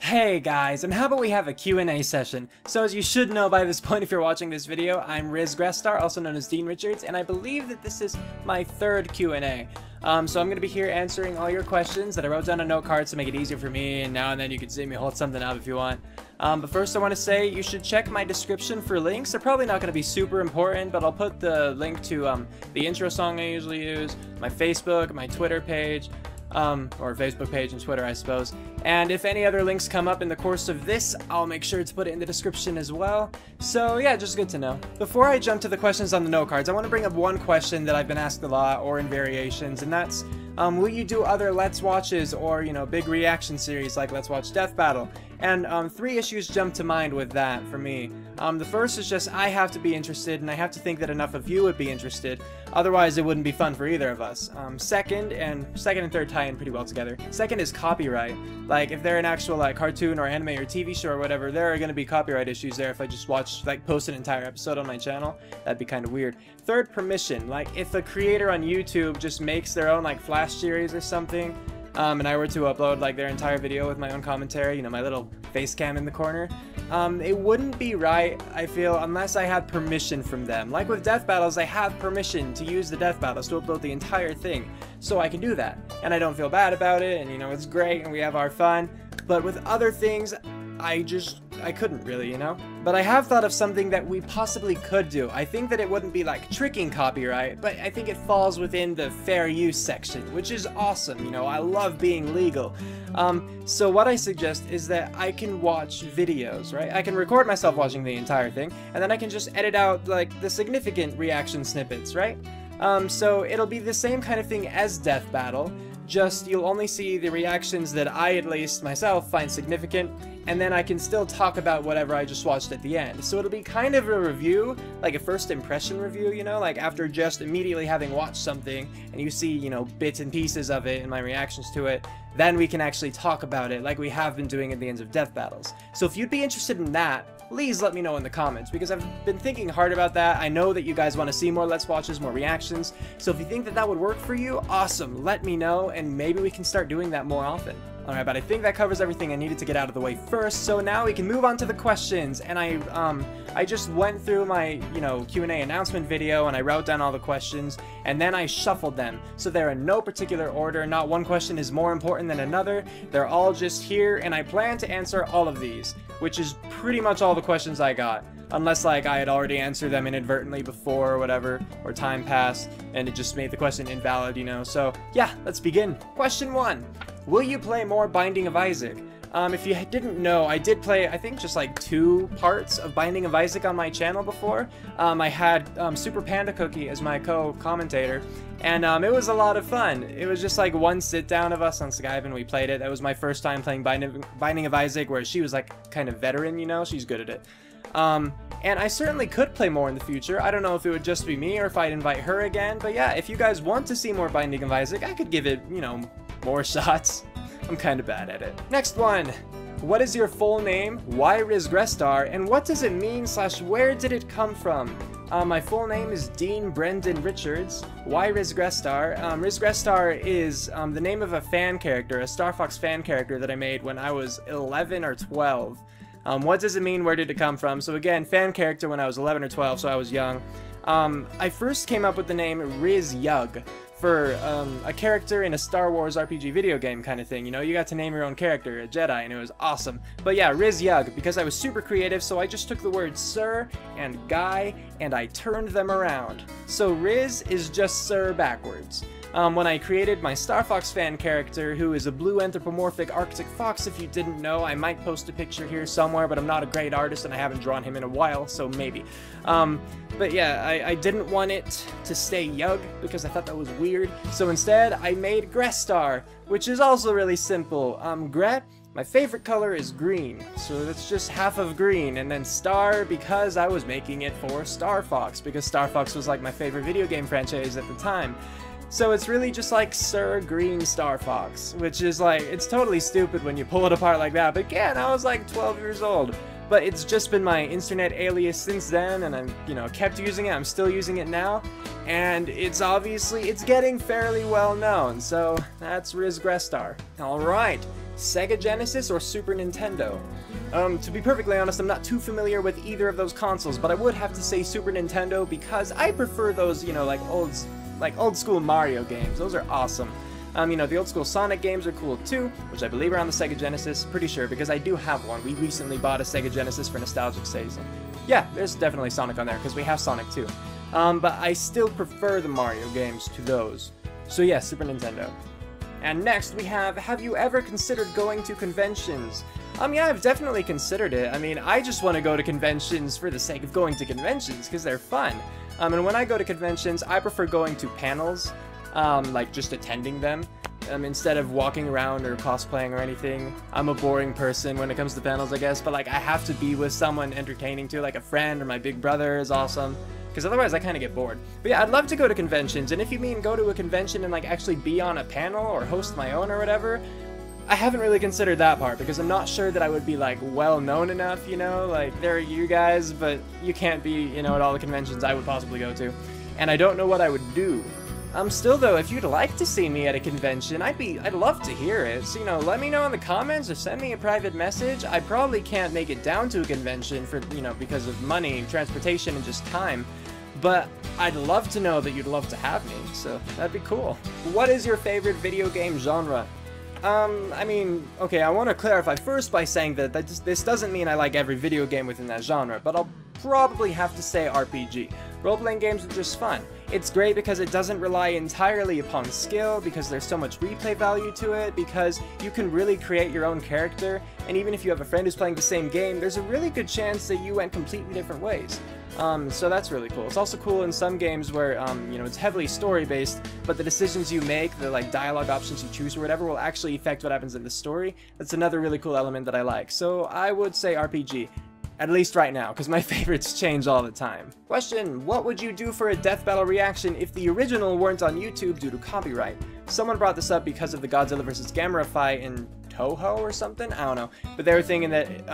Hey guys, and how about we have a Q&A session? So as you should know by this point if you're watching this video, I'm Grestar, also known as Dean Richards, and I believe that this is my third Q&A. So I'm going to be here answering all your questions that I wrote down on note cards to make it easier for me, and now and then you can see me hold something up if you want. But first I want to say you should check my description for links. They're probably not going to be super important, but I'll put the link to the intro song I usually use, my Facebook, my Twitter page, or Facebook page and Twitter, I suppose. And if any other links come up in the course of this, I'll make sure to put it in the description as well. So yeah, just good to know. Before I jump to the questions on the note cards, I want to bring up one question that I've been asked a lot, or in variations, and that's, will you do other Let's Watches or, you know, big reaction series like Let's Watch Death Battle? And three issues jump to mind with that for me. The first is just I have to be interested, and I have to think that enough of you would be interested. Otherwise, it wouldn't be fun for either of us. Second and third tie in pretty well together. Second is copyright. Like, if they're an actual like cartoon or anime or TV show or whatever, there are going to be copyright issues there if I just post an entire episode on my channel. That'd be kind of weird. Third, permission. Like, if a creator on YouTube just makes their own like Flash series or something, and I were to upload like their entire video with my own commentary, you know, my little face cam in the corner, it wouldn't be right, I feel, unless I had permission from them. Like with Death Battles, I have permission to use the Death Battles to upload the entire thing, so I can do that. And I don't feel bad about it, and you know, it's great, and we have our fun. But with other things, I couldn't really, you know? But I have thought of something that we possibly could do. I think that it wouldn't be like tricking copyright, but I think it falls within the fair use section, which is awesome, you know, I love being legal. So what I suggest is that I can watch videos, right? I can record myself watching the entire thing, and then I can just edit out like the significant reaction snippets, right? So it'll be the same kind of thing as Death Battle, just you'll only see the reactions that I, at least myself, find significant, and then I can still talk about whatever I just watched at the end. So it'll be kind of a review, like a first impression review, you know, like after just immediately having watched something and you see, you know, bits and pieces of it and my reactions to it, then we can actually talk about it like we have been doing at the ends of Death Battles. So if you'd be interested in that, please let me know in the comments, because I've been thinking hard about that. I know that you guys want to see more Let's Watches, more reactions, so if you think that that would work for you, awesome, let me know, and maybe we can start doing that more often. Alright, but I think that covers everything I needed to get out of the way first, so now we can move on to the questions. And I just went through my, you know, Q&A announcement video, and I wrote down all the questions, and then I shuffled them. So they're in no particular order, not one question is more important than another, they're all just here, and I plan to answer all of these, which is pretty much all the questions I got. Unless, like, I had already answered them inadvertently before or whatever, or time passed, and it just made the question invalid, you know. So, yeah, let's begin. Question 1. Will you play more Binding of Isaac? If you didn't know, I did play, I think, just like 2 parts of Binding of Isaac on my channel before. I had Super Panda Cookie as my co-commentator, and it was a lot of fun. It was just like one sit-down of us on Skype, and we played it. That was my first time playing Binding of Isaac, where she was like kind of veteran, you know, she's good at it. And I certainly could play more in the future. I don't know if it would just be me or if I'd invite her again, but yeah, if you guys want to see more Binding of Isaac, I could give it, you know, more shots. I'm kind of bad at it. Next one. What is your full name? Why Grestar? And what does it mean / where did it come from? My full name is Dean Brendan Richards. Why Grestar? Grestar is the name of a fan character, a Star Fox fan character that I made when I was 11 or 12. What does it mean? Where did it come from? So again, fan character when I was 11 or 12, so I was young. I first came up with the name Yug for a character in a Star Wars RPG video game kind of thing, you know, you got to name your own character, a Jedi, and it was awesome. But yeah, Yug, because I was super creative, so I just took the words Sir and Guy, and I turned them around. So Riz is just Sir backwards. When I created my Star Fox fan character, who is a blue anthropomorphic Arctic fox, if you didn't know, I might post a picture here somewhere, but I'm not a great artist and I haven't drawn him in a while, so maybe. But yeah, I didn't want it to stay Yug because I thought that was weird, so instead I made Grestar, which is also really simple. My favorite color is green, so that's just half of green, and then Star because I was making it for Star Fox, because Star Fox was like my favorite video game franchise at the time. So it's really just like Sir Green Star Fox, which is like, it's totally stupid when you pull it apart like that, but again, I was like 12 years old. But it's just been my internet alias since then, and I'm, you know, kept using it, I'm still using it now, and it's obviously, it's getting fairly well known, so that's Grestar. Alright, Sega Genesis or Super Nintendo? To be perfectly honest, I'm not too familiar with either of those consoles, but I would have to say Super Nintendo because I prefer those, you know, like old school Mario games. Those are awesome. You know, the old school Sonic games are cool too, which I believe are on the Sega Genesis, pretty sure, because I do have one. We recently bought a Sega Genesis for nostalgic sake, so yeah, there's definitely Sonic on there, because we have Sonic too. But I still prefer the Mario games to those. So yeah, Super Nintendo. And next we have you ever considered going to conventions? Yeah, I've definitely considered it. I mean, I just want to go to conventions for the sake of going to conventions, because they're fun. And when I go to conventions, I prefer going to panels, like just attending them, instead of walking around or cosplaying or anything. I'm a boring person when it comes to panels, I guess, but like I have to be with someone entertaining too, like a friend or my big brother is awesome, because otherwise I kind of get bored. But yeah, I'd love to go to conventions, and if you mean go to a convention and like actually be on a panel or host my own or whatever, I haven't really considered that part, because I'm not sure that I would be like well known enough, you know, like there are you guys, but you can't be, you know, at all the conventions I would possibly go to, and I don't know what I would do. Still though, if you'd like to see me at a convention, I'd love to hear it. So, you know, let me know in the comments or send me a private message. I probably can't make it down to a convention for, you know, because of money, transportation, and just time. But I'd love to know that you'd love to have me, so that'd be cool. What is your favorite video game genre? I mean, okay, I want to clarify first by saying that this doesn't mean I like every video game within that genre, but I'll probably have to say RPG. Role-playing games are just fun. It's great because it doesn't rely entirely upon skill, because there's so much replay value to it, because you can really create your own character, and even if you have a friend who's playing the same game, there's a really good chance that you went completely different ways. So that's really cool. It's also cool in some games where, you know, it's heavily story-based, but the decisions you make, the like dialogue options you choose or whatever, will actually affect what happens in the story. That's another really cool element that I like. So I would say RPG. At least right now, because my favorites change all the time. Question: what would you do for a death battle reaction if the original weren't on YouTube due to copyright? Someone brought this up because of the Godzilla vs. Gamera fight in Toho or something? I don't know. But they were thinking that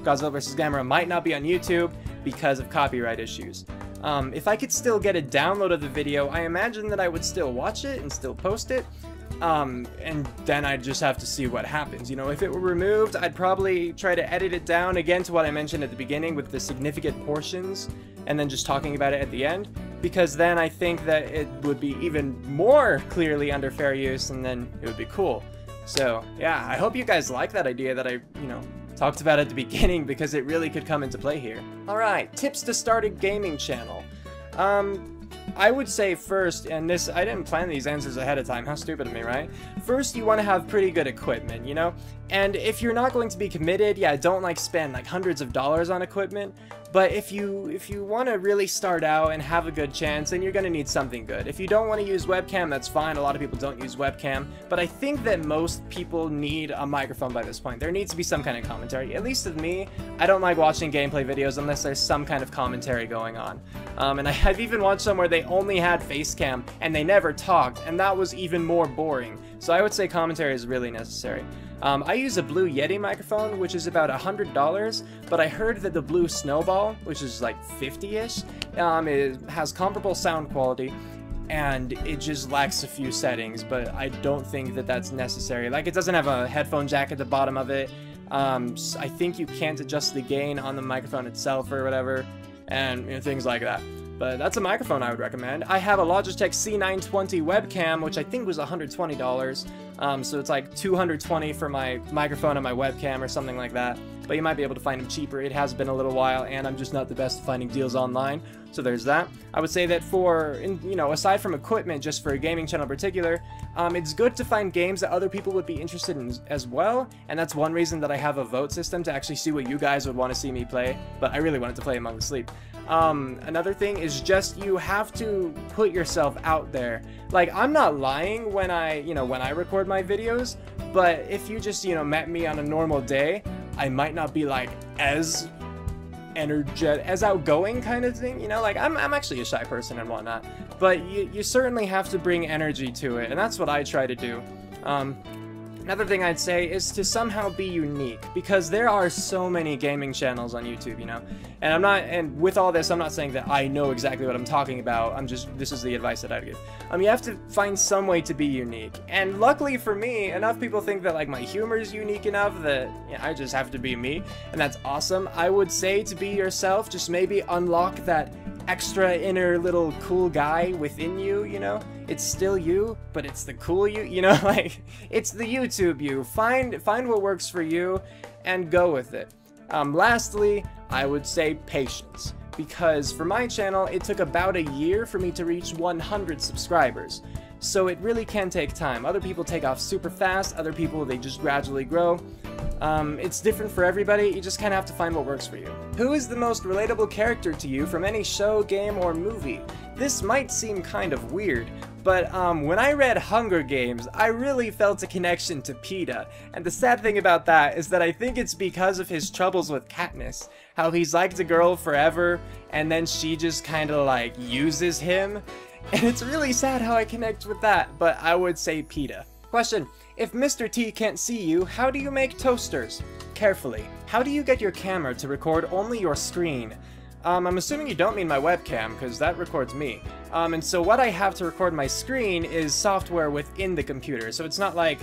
Godzilla vs. Gamera might not be on YouTube because of copyright issues. If I could still get a download of the video, I imagine that I would still watch it and still post it. And then I'd just have to see what happens. You know, if it were removed, I'd probably try to edit it down again to what I mentioned at the beginning with the significant portions, and then just talking about it at the end, because then I think that it would be even more clearly under fair use, and then it would be cool. So yeah, I hope you guys like that idea that I, you know, talked about at the beginning, because it really could come into play here. Alright, tips to start a gaming channel. I would say first, and this, I didn't plan these answers ahead of time, how stupid of me, right? First, you want to have pretty good equipment, you know? And if you're not going to be committed, yeah, don't like spend like hundreds of dollars on equipment. But if you want to really start out and have a good chance, then you're going to need something good. If you don't want to use webcam, that's fine. A lot of people don't use webcam. But I think that most people need a microphone by this point. There needs to be some kind of commentary. At least with me, I don't like watching gameplay videos unless there's some kind of commentary going on. And I've even watched some where they only had face cam and they never talked, and that was even more boring. So I would say commentary is really necessary. I use a Blue Yeti microphone, which is about $100, but I heard that the Blue Snowball, which is like 50-ish, it has comparable sound quality, and it just lacks a few settings, but I don't think that that's necessary. Like, it doesn't have a headphone jack at the bottom of it. I think you can't adjust the gain on the microphone itself or whatever, and you know, things like that. But that's a microphone I would recommend. I have a Logitech C920 webcam, which I think was $120. So it's like $220 for my microphone and my webcam or something like that. But you might be able to find them cheaper. It has been a little while, and I'm just not the best at finding deals online. So there's that. I would say that for, you know, aside from equipment, just for a gaming channel in particular, it's good to find games that other people would be interested in as well. And that's one reason that I have a vote system, to actually see what you guys would want to see me play. But I really wanted to play Among the Sleep. Another thing is just you have to put yourself out there. Like, I'm not lying when I record my videos, but if you just, you know, met me on a normal day, I might not be like as energetic, as outgoing kind of thing, you know, like I'm actually a shy person and whatnot, but you certainly have to bring energy to it, and that's what I try to do. Another thing I'd say is to somehow be unique, because there are so many gaming channels on YouTube, you know? And with all this, I'm not saying that I know exactly what I'm talking about, this is the advice that I'd give. You have to find some way to be unique, and luckily for me, enough people think that, like, my humor is unique enough that, you know, I just have to be me, and that's awesome. I would say to be yourself, just maybe unlock that extra inner little cool guy within you, you know? It's still you, but it's the cool you, you know? Like, it's the YouTube you. Find what works for you and go with it. Lastly, I would say patience, because for my channel, it took about a year for me to reach 100 subscribers. So it really can take time. Other people take off super fast, other people, they just gradually grow. It's different for everybody, you just kind of have to find what works for you. Who is the most relatable character to you from any show, game, or movie? This might seem kind of weird, but when I read Hunger Games, I really felt a connection to PETA, and the sad thing about that is that I think it's because of his troubles with Katniss, how he's liked a girl forever, and then she just kind of like uses him, and it's really sad how I connect with that, but I would say PETA. Question: if Mr. T can't see you, how do you make toasters? Carefully. How do you get your camera to record only your screen? I'm assuming you don't mean my webcam, because that records me. And so what I have to record my screen is software within the computer, so it's not like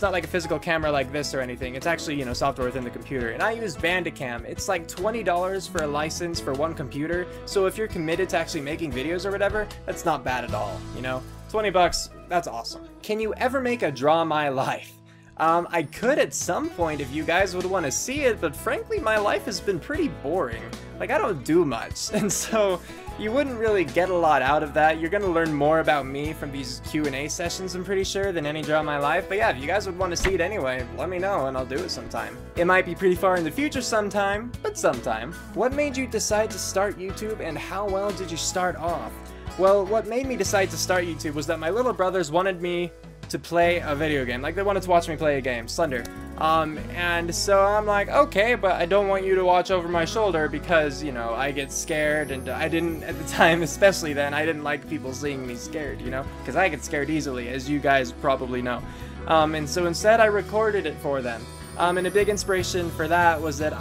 a physical camera like this or anything. It's actually, you know, software within the computer. And I use Bandicam. It's like $20 for a license for one computer, so if you're committed to actually making videos or whatever, that's not bad at all, you know? 20 bucks, that's awesome. Can you ever make a Draw My Life? I could at some point if you guys would want to see it, but frankly my life has been pretty boring. Like, I don't do much, and so you wouldn't really get a lot out of that. You're gonna learn more about me from these Q&A sessions, I'm pretty sure, than any Draw My Life. But yeah, if you guys would want to see it anyway, let me know and I'll do it sometime. It might be pretty far in the future sometime, but sometime. What made you decide to start YouTube, and how well did you start off? Well, what made me decide to start YouTube was that my little brothers wanted me to play a video game. Like, they wanted to watch me play a game, Slender. And so I'm like, okay, but I don't want you to watch over my shoulder because, you know, I get scared, and I didn't, at the time, especially then, I didn't like people seeing me scared, you know? Because I get scared easily, as you guys probably know. And so instead I recorded it for them. And a big inspiration for that was that,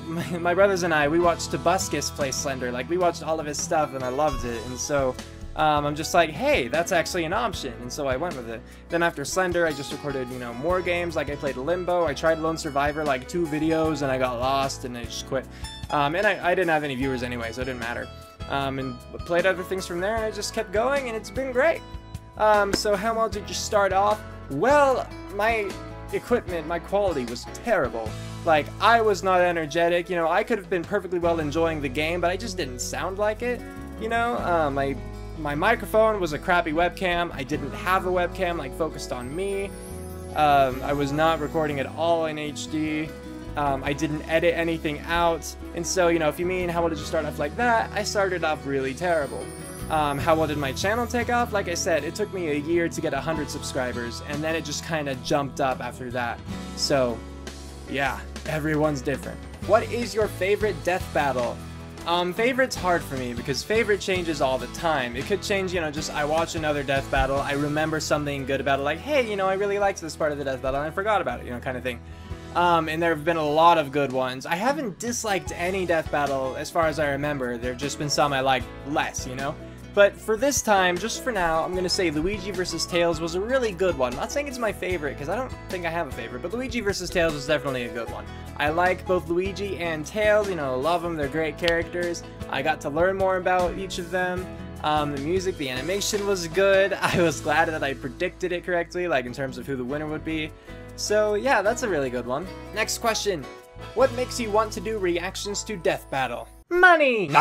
my brothers and I, we watched Tobuscus play Slender. Like, we watched all of his stuff and I loved it, and so I'm just like, hey, that's actually an option, and so I went with it. Then after Slender, I just recorded, you know, more games. Like, I played Limbo, I tried Lone Survivor, like 2 videos, and I got lost and I just quit. And I didn't have any viewers anyway, so it didn't matter. And played other things from there, and I just kept going, and it's been great. So how well did you start off? Well, my equipment, my quality was terrible. Like, I was not energetic, you know, I could have been perfectly well enjoying the game, but I just didn't sound like it, you know? My microphone was a crappy webcam. I didn't have a webcam, like, focused on me. I was not recording at all in HD. I didn't edit anything out. And so, you know, if you mean how well did you start off like that, I started off really terrible. How well did my channel take off? Like I said, it took me a year to get 100 subscribers, and then it just kind of jumped up after that. So, yeah, everyone's different. What is your favorite death battle? Favorite's hard for me because favorite changes all the time. It could change, you know, just I watch another death battle, I remember something good about it, like, hey, you know, I really liked this part of the death battle and I forgot about it, you know, kind of thing. And there have been a lot of good ones. I haven't disliked any death battle as far as I remember. There have just been some I liked less, you know? But for this time, just for now, I'm going to say Luigi vs. Tails was a really good one. I'm not saying it's my favorite, because I don't think I have a favorite, but Luigi vs. Tails was definitely a good one. I like both Luigi and Tails, you know, love them, they're great characters. I got to learn more about each of them. The music, the animation was good. I was glad that I predicted it correctly, like in terms of who the winner would be. So yeah, that's a really good one. Next question. What makes you want to do reactions to Death Battle? Money! And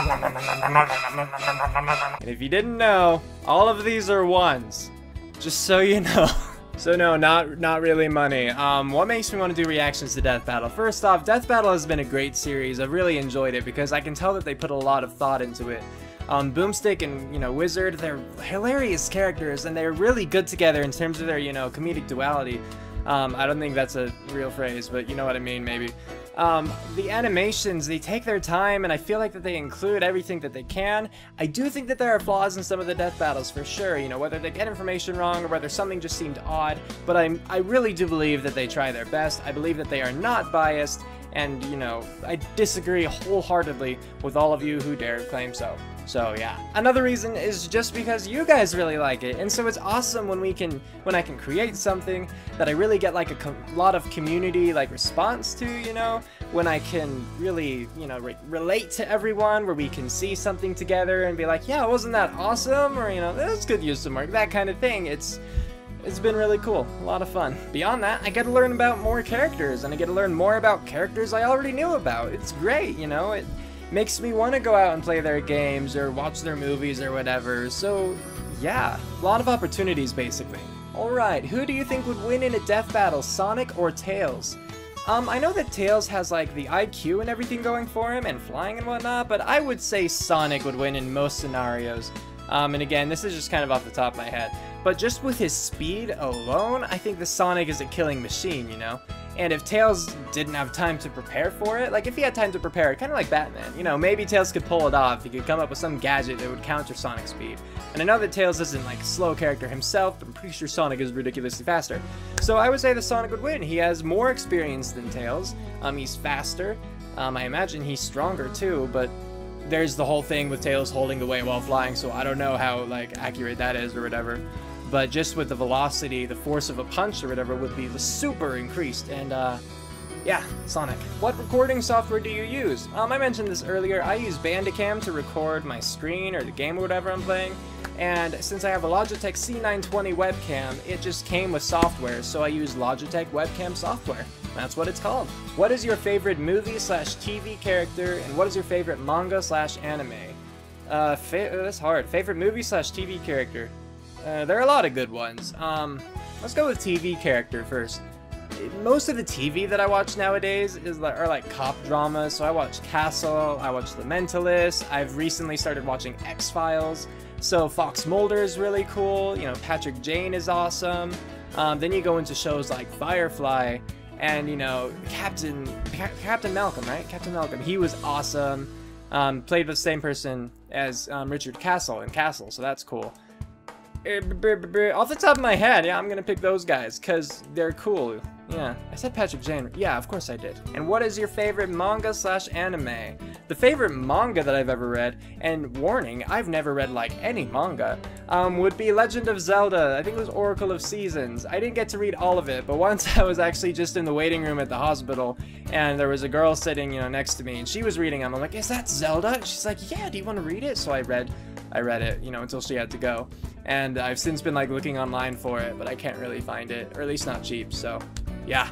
if you didn't know, all of these are ones. Just so you know. So no, not really money. What makes me want to do reactions to Death Battle? First off, Death Battle has been a great series. I've really enjoyed it because I can tell that they put a lot of thought into it. Boomstick and, you know, Wizard, they're hilarious characters and they're really good together in terms of their, you know, comedic duality. I don't think that's a real phrase, but you know what I mean, maybe. The animations, they take their time, and I feel like that they include everything that they can. I do think that there are flaws in some of the death battles, for sure, you know, whether they get information wrong or whether something just seemed odd, but I really do believe that they try their best. I believe that they are not biased, and, you know, I disagree wholeheartedly with all of you who dare claim so. So yeah, another reason is just because you guys really like it, and so it's awesome when I can create something that I really get like a lot of community like response to, you know, when I can really, you know, relate to everyone, where we can see something together and be like, yeah, wasn't that awesome, or, you know, this could use some work, that kind of thing. It's been really cool, a lot of fun. Beyond that, I get to learn about more characters, and I get to learn more about characters I already knew about. It's great, you know, it makes me want to go out and play their games or watch their movies or whatever. So yeah, a lot of opportunities basically. Alright, who do you think would win in a death battle, Sonic or Tails? I know that Tails has like the IQ and everything going for him and flying and whatnot, but I would say Sonic would win in most scenarios. And again, this is just kind of off the top of my head, but just with his speed alone, I think the Sonic is a killing machine, you know? And if Tails didn't have time to prepare for it, like if he had time to prepare, kind of like Batman, you know, maybe Tails could pull it off. He could come up with some gadget that would counter Sonic's speed. And I know that Tails isn't like a slow character himself, but I'm pretty sure Sonic is ridiculously faster. So I would say that Sonic would win. He has more experience than Tails. He's faster. I imagine he's stronger too, but there's the whole thing with Tails holding the way while flying, so I don't know how like accurate that is or whatever. But just with the velocity, the force of a punch or whatever would be super increased, and yeah, Sonic. What recording software do you use? I mentioned this earlier. I use Bandicam to record my screen or the game or whatever I'm playing, and since I have a Logitech C920 webcam, it just came with software, so I use Logitech webcam software. That's what it's called. What is your favorite movie/TV character, and what is your favorite manga/anime? That's hard. Favorite movie/TV character? There are a lot of good ones. Let's go with TV character first. Most of the TV that I watch nowadays are like cop dramas, so I watch Castle, I watch The Mentalist, I've recently started watching X-Files, so Fox Mulder is really cool, you know, Patrick Jane is awesome. Then you go into shows like Firefly, and, you know, Captain Malcolm, right? Captain Malcolm, he was awesome. Played with the same person as Richard Castle in Castle, so that's cool. Off the top of my head, yeah, I'm gonna pick those guys, because they're cool. Yeah, I said Patrick Jane. Yeah, of course I did. And what is your favorite manga/anime? The favorite manga that I've ever read, and warning, I've never read like any manga, would be Legend of Zelda. I think it was Oracle of Seasons. I didn't get to read all of it, but once I was actually just in the waiting room at the hospital, and there was a girl sitting, you know, next to me, and she was reading them. I'm like, is that Zelda? And she's like, yeah, do you want to read it? So I read it, you know, until she had to go. And I've since been like looking online for it, but I can't really find it, or at least not cheap, so yeah.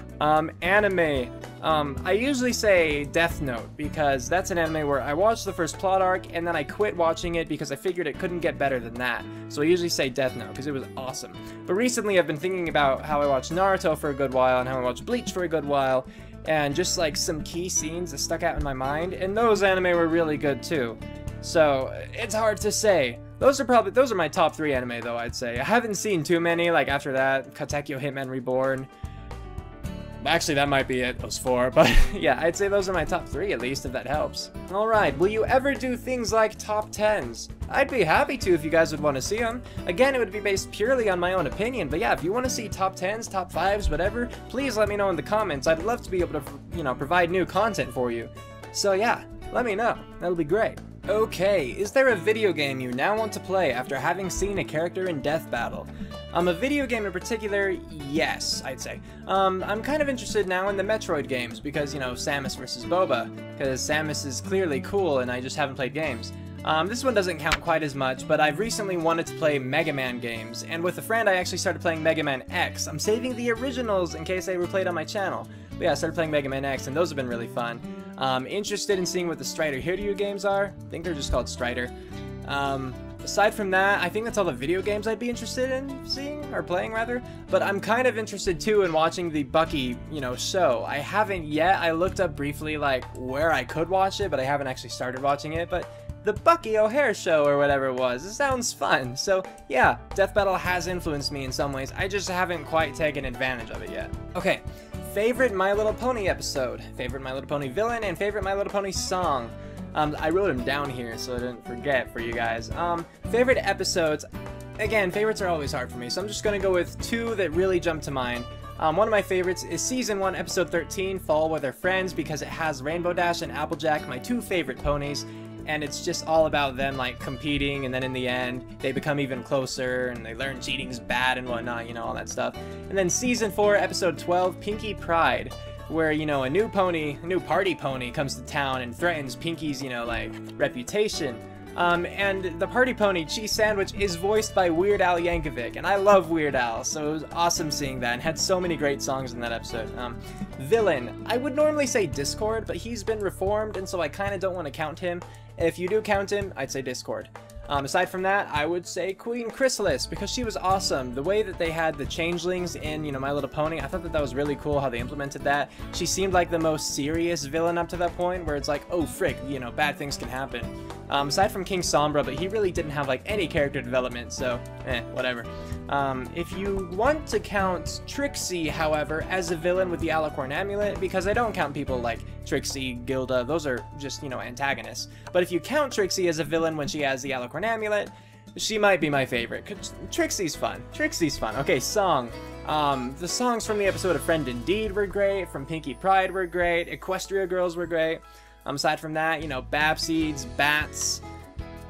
Anime. I usually say Death Note, because that's an anime where I watched the first plot arc, and then I quit watching it because I figured it couldn't get better than that. So I usually say Death Note, because it was awesome. But recently I've been thinking about how I watched Naruto for a good while, and how I watched Bleach for a good while, and just like some key scenes that stuck out in my mind, and those anime were really good too. So it's hard to say. Those are my top 3 anime though, I'd say. I haven't seen too many, like after that, Katekyo Hitman Reborn. Actually, that might be it, those 4, but yeah, I'd say those are my top 3 at least, if that helps. Alright, will you ever do things like top 10s? I'd be happy to if you guys would want to see them. Again, it would be based purely on my own opinion, but yeah, if you want to see top 10s, top 5s, whatever, please let me know in the comments. I'd love to be able to, you know, provide new content for you. So yeah, let me know. That'll be great. Okay, is there a video game you now want to play after having seen a character in Death Battle? A video game in particular, yes, I'd say. I'm kind of interested now in the Metroid games because, you know, Samus versus Boba, because Samus is clearly cool and I just haven't played games. This one doesn't count quite as much, but I've recently wanted to play Mega Man games, and with a friend I actually started playing Mega Man X. I'm saving the originals in case they were played on my channel. But yeah, I started playing Mega Man X, and those have been really fun. Interested in seeing what the Strider Hiryu games are. I think they're just called Strider. Aside from that, I think that's all the video games I'd be interested in seeing, or playing rather. But I'm kind of interested too in watching the Bucky, you know, show. I haven't yet. I looked up briefly like where I could watch it, but I haven't actually started watching it. But the Bucky O'Hare show or whatever it was. It sounds fun. So yeah, Death Battle has influenced me in some ways. I just haven't quite taken advantage of it yet. Okay, favorite My Little Pony episode, favorite My Little Pony villain, and favorite My Little Pony song. I wrote them down here so I didn't forget for you guys. Favorite episodes, again, favorites are always hard for me, so I'm just gonna go with two that really jump to mind. One of my favorites is Season 1, Episode 13, Fall with Her Friends, because it has Rainbow Dash and Applejack, my two favorite ponies, and it's just all about them, like, competing, and then in the end, they become even closer, and they learn cheating's bad and whatnot, you know, all that stuff. And then Season 4, Episode 12, Pinkie Pride, where, you know, a new party pony comes to town and threatens Pinkie's, you know, like, reputation. And the party pony, Cheese Sandwich, is voiced by Weird Al Yankovic, and I love Weird Al, so it was awesome seeing that, and had so many great songs in that episode. Villain, I would normally say Discord, but he's been reformed, and so I kind of don't want to count him. If you do count him, I'd say Discord. Aside from that, I would say Queen Chrysalis, because she was awesome. The way that they had the changelings in, you know, My Little Pony, I thought that that was really cool how they implemented that. She seemed like the most serious villain up to that point, where it's like, oh frick, you know, bad things can happen. Aside from King Sombra, but he really didn't have like any character development, so whatever. If you want to count Trixie, however, as a villain with the Alicorn Amulet, because I don't count people like Trixie, Gilda, those are just, you know, antagonists. But if you count Trixie as a villain when she has the Alicorn Amulet, she might be my favorite. Trixie's fun. Trixie's fun. Okay, song. The songs from the episode of Friend Indeed were great, from Pinkie Pride were great, Equestria Girls were great. Aside from that, you know, Babseeds, Bats,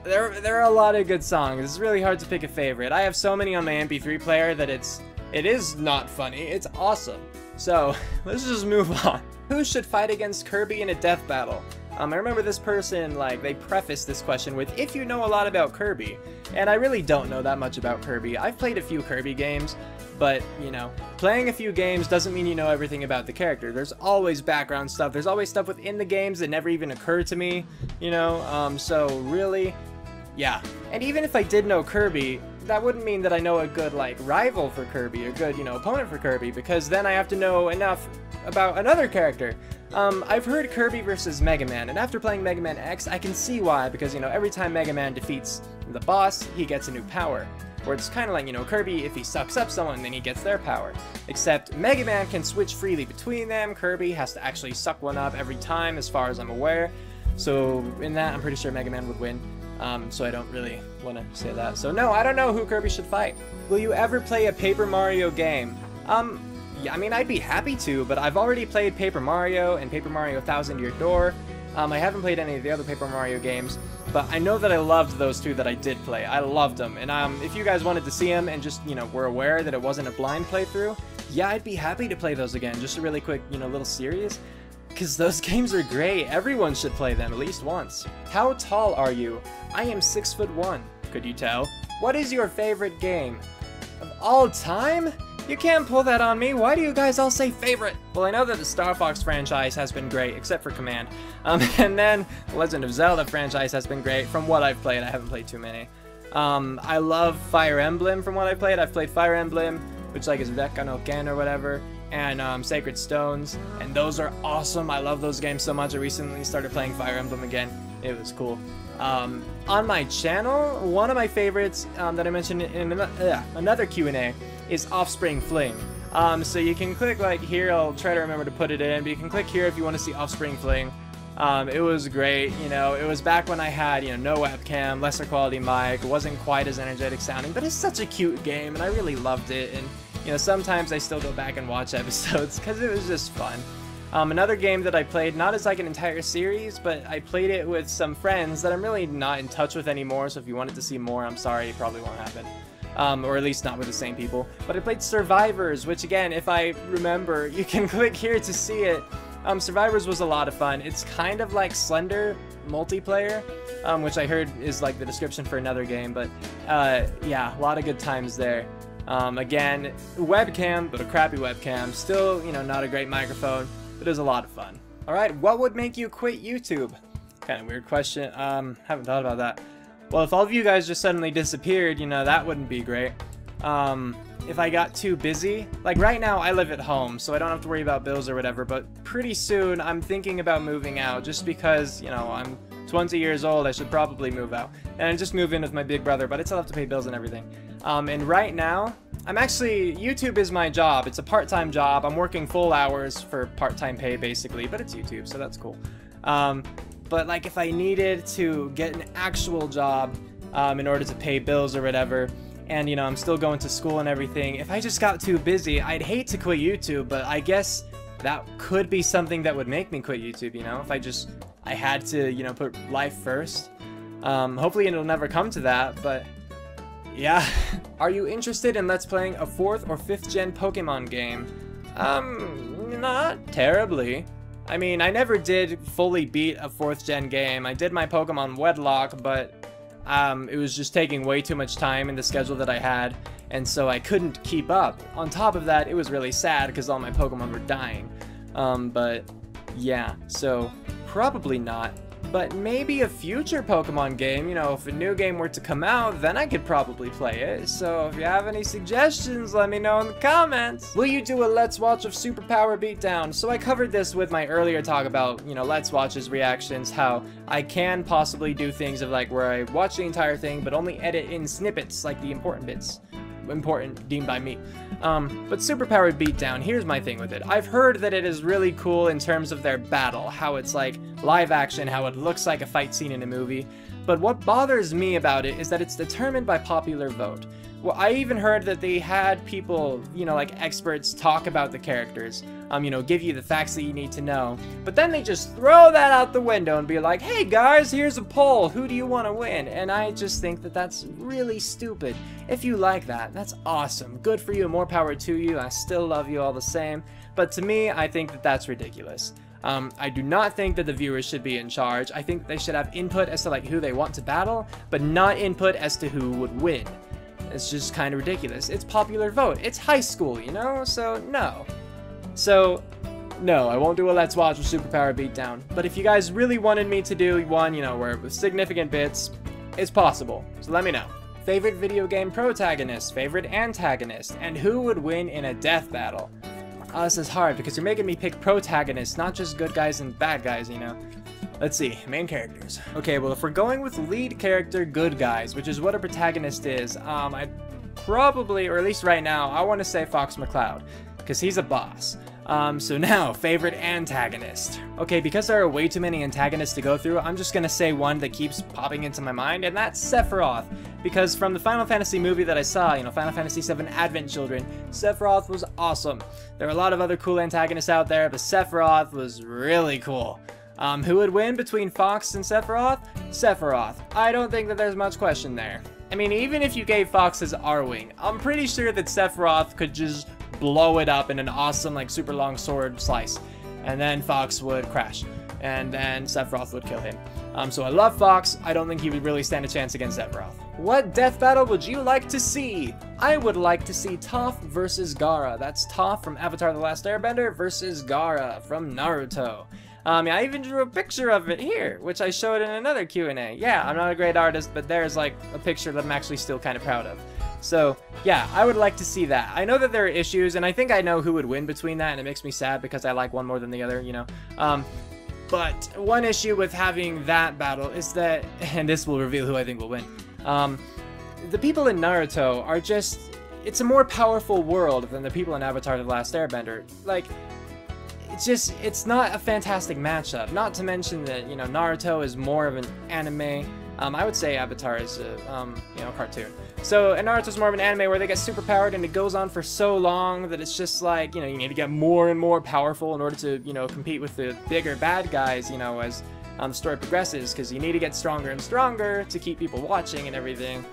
there are a lot of good songs. It's really hard to pick a favorite. I have so many on my MP3 player that it is not funny. It's awesome. So let's just move on. Who should fight against Kirby in a death battle? I remember this person, like, they prefaced this question with, if you know a lot about Kirby. And I really don't know that much about Kirby. I've played a few Kirby games, but, you know, playing a few games doesn't mean you know everything about the character. There's always background stuff. There's always stuff within the games that never even occurred to me, you know? So really, yeah. And even if I did know Kirby, that wouldn't mean that I know a good, like, rival for Kirby, or good, you know, opponent for Kirby, because then I have to know enough about another character. I've heard Kirby versus Mega Man, and after playing Mega Man X, I can see why, because, you know, every time Mega Man defeats the boss, he gets a new power. Where it's kind of like, you know, Kirby, if he sucks up someone, then he gets their power. Except Mega Man can switch freely between them. Kirby has to actually suck one up every time, as far as I'm aware. So in that, I'm pretty sure Mega Man would win. So I don't really want to say that. So no, I don't know who Kirby should fight. Will you ever play a Paper Mario game? Yeah, I mean, I'd be happy to, but I've already played Paper Mario and Paper Mario Thousand Year Door. I haven't played any of the other Paper Mario games, but I know that I loved those two that I did play. I loved them, and if you guys wanted to see them and just, you know, were aware that it wasn't a blind playthrough, yeah, I'd be happy to play those again. Just a really quick, you know, little series, because those games are great. Everyone should play them at least once. How tall are you? I am 6'1". Could you tell? What is your favorite game of all time? You can't pull that on me. Why do you guys all say favorite? Well, I know that the Star Fox franchise has been great, except for Command. And then the Legend of Zelda franchise has been great. From what I've played, I haven't played too many. I love Fire Emblem from what I've played. I've played Fire Emblem, which like is Veka no Ken or whatever, and Sacred Stones, and those are awesome. I love those games so much. I recently started playing Fire Emblem again. It was cool. On my channel, one of my favorites that I mentioned in another Q&A is Offspring Fling. So you can click like here, I'll try to remember to put it in, but you can click here if you want to see Offspring Fling. It was great, you know, it was back when I had, you know, no webcam, lesser quality mic, it wasn't quite as energetic sounding, but it's such a cute game, and I really loved it, and, you know, sometimes I still go back and watch episodes, because it was just fun. Another game that I played, not as like an entire series, but I played it with some friends that I'm really not in touch with anymore, so if you wanted to see more, I'm sorry, it probably won't happen. Or at least not with the same people. But I played Survivors, which again, if I remember, you can click here to see it. Survivors was a lot of fun. It's kind of like Slender multiplayer, which I heard is like the description for another game, but yeah, a lot of good times there. Again, webcam, but a crappy webcam. Still, you know, not a great microphone, but it was a lot of fun. Alright, what would make you quit YouTube? Kind of weird question. Haven't thought about that. Well, if all of you guys just suddenly disappeared, you know, that wouldn't be great. If I got too busy, like right now I live at home, so I don't have to worry about bills or whatever, but pretty soon I'm thinking about moving out just because, you know, I'm 20 years old, I should probably move out. And I just move in with my big brother, but I still have to pay bills and everything. And right now, YouTube is my job. It's a part-time job. I'm working full hours for part-time pay, basically, but it's YouTube, so that's cool. But like, if I needed to get an actual job in order to pay bills or whatever, and, you know, I'm still going to school and everything, if I just got too busy, I'd hate to quit YouTube, but I guess that could be something that would make me quit YouTube, you know, if I had to, you know, put life first. Hopefully it'll never come to that, but yeah. Are you interested in Let's Playing a 4th or 5th gen Pokemon game? Not terribly. I mean, I never did fully beat a 4th gen game. I did my Pokemon Wedlock, but it was just taking way too much time in the schedule that I had, and so I couldn't keep up. On top of that, it was really sad because all my Pokemon were dying. But yeah, so probably not. But maybe a future Pokemon game, you know, if a new game were to come out, then I could probably play it. So if you have any suggestions, let me know in the comments. Will you do a Let's Watch of Superpower Beatdown? So I covered this with my earlier talk about, you know, Let's Watch's reactions, how I can possibly do things of like where I watch the entire thing, but only edit in snippets, like the important bits. Important deemed by me. But Superpowered Beatdown, here's my thing with it. I've heard that it is really cool in terms of their battle, how it's like live action, how it looks like a fight scene in a movie. But what bothers me about it is that it's determined by popular vote. Well, I even heard that they had people, you know, like experts talk about the characters, you know, give you the facts that you need to know, but then they just throw that out the window and be like, hey guys, here's a poll, who do you want to win? And I just think that that's really stupid. If you like that, that's awesome. Good for you, more power to you. I still love you all the same, but to me, I think that that's ridiculous. I do not think that the viewers should be in charge. I think they should have input as to like who they want to battle, but not input as to who would win. It's just kind of ridiculous. It's popular vote. It's high school, you know? So, no. So, no, I won't do a Let's Watch with Superpower Beatdown. But if you guys really wanted me to do one, you know, where with significant bits, it's possible. So let me know. Favorite video game protagonist, favorite antagonist, and who would win in a death battle? Oh, this is hard because you're making me pick protagonists, not just good guys and bad guys, you know? Let's see, main characters. Okay, well, if we're going with lead character good guys, which is what a protagonist is, I'd probably, or at least right now, I want to say Fox McCloud, because he's a boss. So now, favorite antagonist. Okay, because there are way too many antagonists to go through, I'm just gonna say one that keeps popping into my mind, and that's Sephiroth. Because from the Final Fantasy movie that I saw, you know, Final Fantasy VII Advent Children, Sephiroth was awesome. There are a lot of other cool antagonists out there, but Sephiroth was really cool. Who would win between Fox and Sephiroth? Sephiroth. I don't think that there's much question there. I mean, even if you gave Fox his R-Wing, I'm pretty sure that Sephiroth could just blow it up in an awesome, like, super long sword slice. And then Fox would crash. And then Sephiroth would kill him. So I love Fox. I don't think he would really stand a chance against Sephiroth. What death battle would you like to see? I would like to see Toph versus Gaara. That's Toph from Avatar: The Last Airbender versus Gaara from Naruto. I even drew a picture of it here, which I showed in another Q&A. Yeah, I'm not a great artist, but there's like a picture that I'm actually still kind of proud of. So, yeah, I would like to see that. I know that there are issues, and I think I know who would win between that, and it makes me sad because I like one more than the other, you know. But one issue with having that battle is that, and this will reveal who I think will win, the people in Naruto are just, it's a more powerful world than the people in Avatar: The Last Airbender. Like, it's not a fantastic matchup. Not to mention that, you know, Naruto is more of an anime. I would say Avatar is a, you know, cartoon. So, and Naruto's more of an anime where they get super powered and it goes on for so long that it's just like, you know, you need to get more and more powerful in order to, you know, compete with the bigger bad guys, you know, as the story progresses, because you need to get stronger and stronger to keep people watching and everything.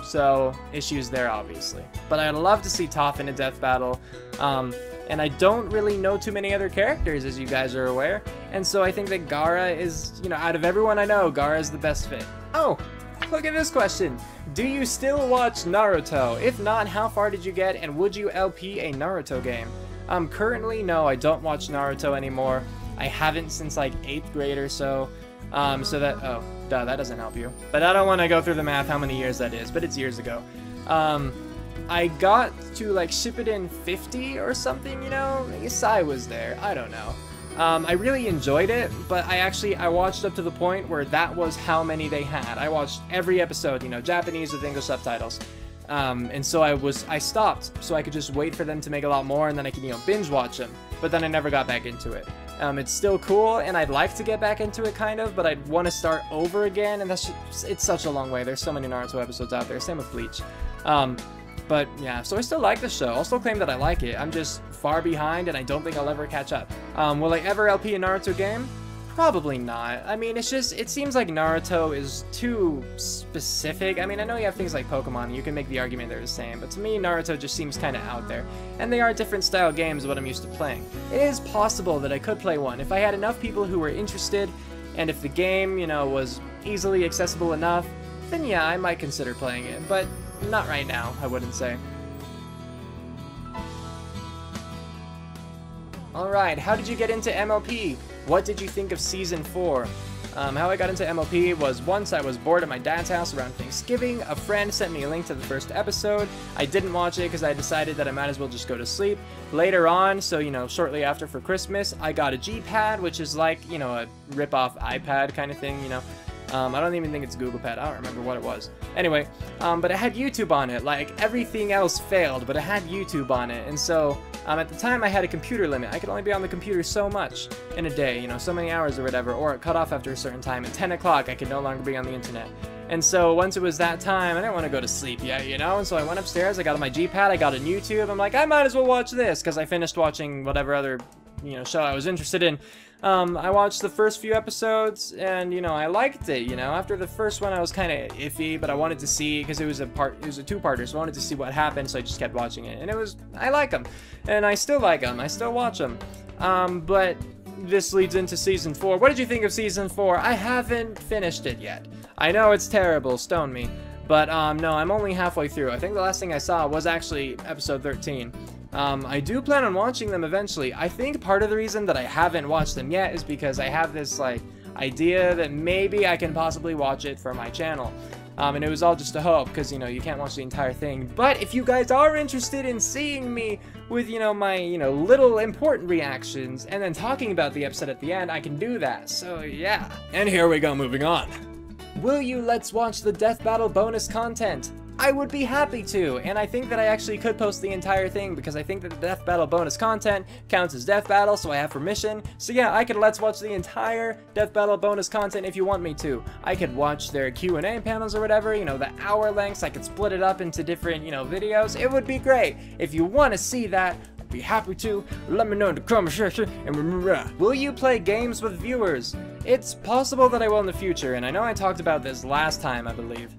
So, issues there, obviously. But I'd love to see Toph in a death battle. And I don't really know too many other characters, as you guys are aware. And so I think that Gaara is, you know, out of everyone I know, Gaara is the best fit. Oh, look at this question. Do you still watch Naruto? If not, how far did you get, and would you LP a Naruto game? Currently, no, I don't watch Naruto anymore. I haven't since like 8th grade or so. So that, oh, duh, that doesn't help you. But I don't want to go through the math how many years that is, but it's years ago. I got to like Shippuden 50 or something, you know? Sai was there. I don't know. I really enjoyed it, but I watched up to the point where that was how many they had. I watched every episode, you know, Japanese with English subtitles. And so I stopped so I could just wait for them to make a lot more, and then I could, you know, binge watch them. But then I never got back into it. It's still cool, and I'd like to get back into it, kind of, but I'd want to start over again, and it's such a long way. There's so many Naruto episodes out there, same with Bleach. But yeah, so I still like the show. I'll still claim that I like it. I'm just far behind, and I don't think I'll ever catch up. Will I ever LP a Naruto game? Probably not. I mean, it seems like Naruto is too specific. I mean, I know you have things like Pokemon, you can make the argument they're the same, but to me, Naruto just seems kind of out there. And they are different style games of what I'm used to playing. It is possible that I could play one if I had enough people who were interested, and if the game, you know, was easily accessible enough, then yeah, I might consider playing it, but not right now, I wouldn't say. Alright, how did you get into MLP? What did you think of Season 4? How I got into MLP was once I was bored at my dad's house around Thanksgiving. A friend sent me a link to the first episode. I didn't watch it because I decided that I might as well just go to sleep. Later on, so, you know, shortly after for Christmas, I got a G-Pad, which is like, you know, a rip-off iPad kind of thing, you know. I don't even think it's Google Pad. I don't remember what it was. Anyway, but it had YouTube on it. Like, everything else failed, but it had YouTube on it. And so, at the time, I had a computer limit. I could only be on the computer so much in a day, you know, so many hours or whatever, or it cut off after a certain time. At 10 o'clock, I could no longer be on the internet. And so, once it was that time, I didn't want to go to sleep yet, you know? And so I went upstairs, I got on my G-Pad, I got a YouTube. I'm like, I might as well watch this, because I finished watching whatever other, you know, show I was interested in. I watched the first few episodes, and, you know, I liked it, you know. After the first one, I was kind of iffy, but I wanted to see, because it was a two-parter, so I wanted to see what happened, so I just kept watching it. And I like them, and I still like them, I still watch them. But this leads into Season 4. What did you think of Season 4? I haven't finished it yet. I know it's terrible, stone me. But, no, I'm only halfway through. I think the last thing I saw was actually episode 13. I do plan on watching them eventually. I think part of the reason that I haven't watched them yet is because I have this, like, idea that maybe I can possibly watch it for my channel. And it was all just a hope, because, you know, you can't watch the entire thing. But if you guys are interested in seeing me with, you know, my, you know, little important reactions, and then talking about the episode at the end, I can do that. So, yeah. And here we go, moving on. Will you let's watch the Death Battle bonus content? I would be happy to, and I think that I actually could post the entire thing because I think that the Death Battle bonus content counts as Death Battle, so I have permission. So yeah, I could let's watch the entire Death Battle bonus content if you want me to. I could watch their Q&A panels or whatever, you know, the hour lengths. I could split it up into different, you know, videos. It would be great. If you want to see that, I'd be happy to. Let me know in the comment section, and remember, will you play games with viewers? It's possible that I will in the future, and I know I talked about this last time, I believe.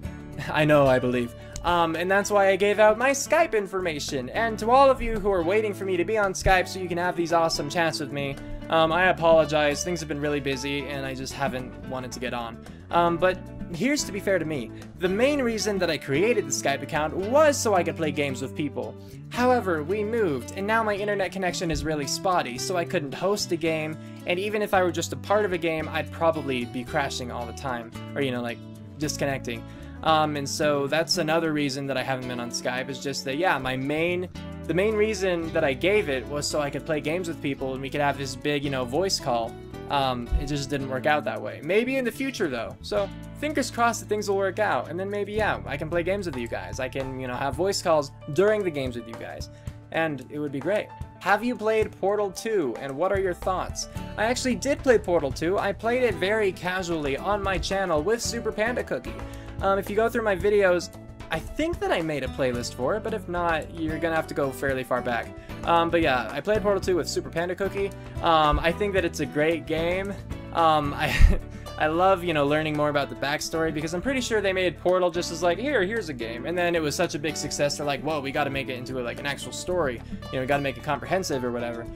I believe. And that's why I gave out my Skype information. And to all of you who are waiting for me to be on Skype so you can have these awesome chats with me, I apologize. Things have been really busy, and I just haven't wanted to get on. But here's to be fair to me. The main reason that I created the Skype account was so I could play games with people. However, we moved, and now my internet connection is really spotty, so I couldn't host a game, and even if I were just a part of a game, I'd probably be crashing all the time, or, you know, like, disconnecting. And so that's another reason that I haven't been on Skype, is just that, yeah, the main reason that I gave it was so I could play games with people and we could have this big, you know, voice call. It just didn't work out that way. Maybe in the future, though. So, fingers crossed that things will work out, and then maybe, yeah, I can play games with you guys. I can, you know, have voice calls during the games with you guys, and it would be great. Have you played Portal 2, and what are your thoughts? I actually did play Portal 2. I played it very casually on my channel with Super Panda Cookie. If you go through my videos, I think that I made a playlist for it, but if not, you're gonna have to go fairly far back. But yeah, I played Portal 2 with Super Panda Cookie. I think that it's a great game. I love, you know, learning more about the backstory, because I'm pretty sure they made Portal just as like, here's a game, and then it was such a big success, they're like, whoa, we gotta make it into like an actual story. You know, we gotta make it comprehensive or whatever.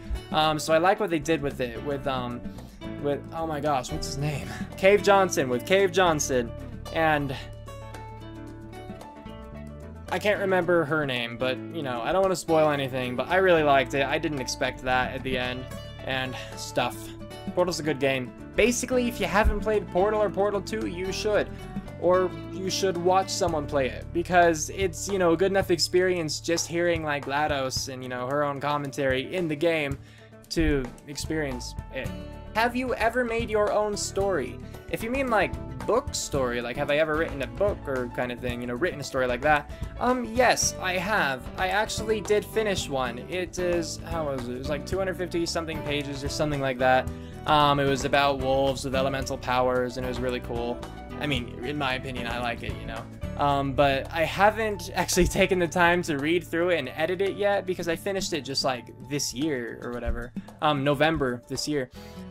So I like what they did with it, with, oh my gosh, what's his name? Cave Johnson, with Cave Johnson, and I can't remember her name, but, you know, I don't want to spoil anything, but I really liked it. I didn't expect that at the end, and stuff. Portal's a good game. Basically, if you haven't played Portal or Portal 2, you should. Or you should watch someone play it, because it's, you know, a good enough experience just hearing, like, GLaDOS and, you know, her own commentary in the game to experience it. Have you ever made your own story? If you mean like book story, like have I ever written a book or kind of thing, you know, written a story like that? Yes, I have. I actually did finish one. It is, how was it? It was like 250 something pages or something like that. It was about wolves with elemental powers, and it was really cool. I mean, in my opinion, I like it, you know. But I haven't actually taken the time to read through it and edit it yet, because I finished it just like this year or whatever. November this year.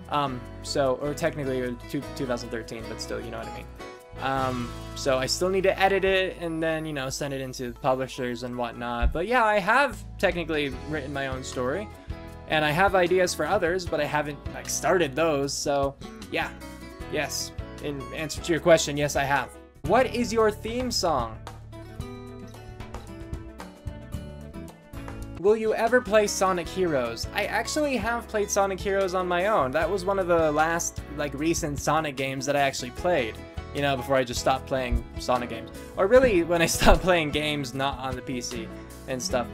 Or technically 2013, but still, you know what I mean. So I still need to edit it and then, you know, send it into publishers and whatnot. But yeah, I have technically written my own story, and I have ideas for others, but I haven't like started those. So yeah, yes. In answer to your question, yes, I have. What is your theme song? Will you ever play Sonic Heroes? I actually have played Sonic Heroes on my own. That was one of the last, like, recent Sonic games that I actually played, you know, before I just stopped playing Sonic games. Or really, when I stopped playing games not on the PC and stuff.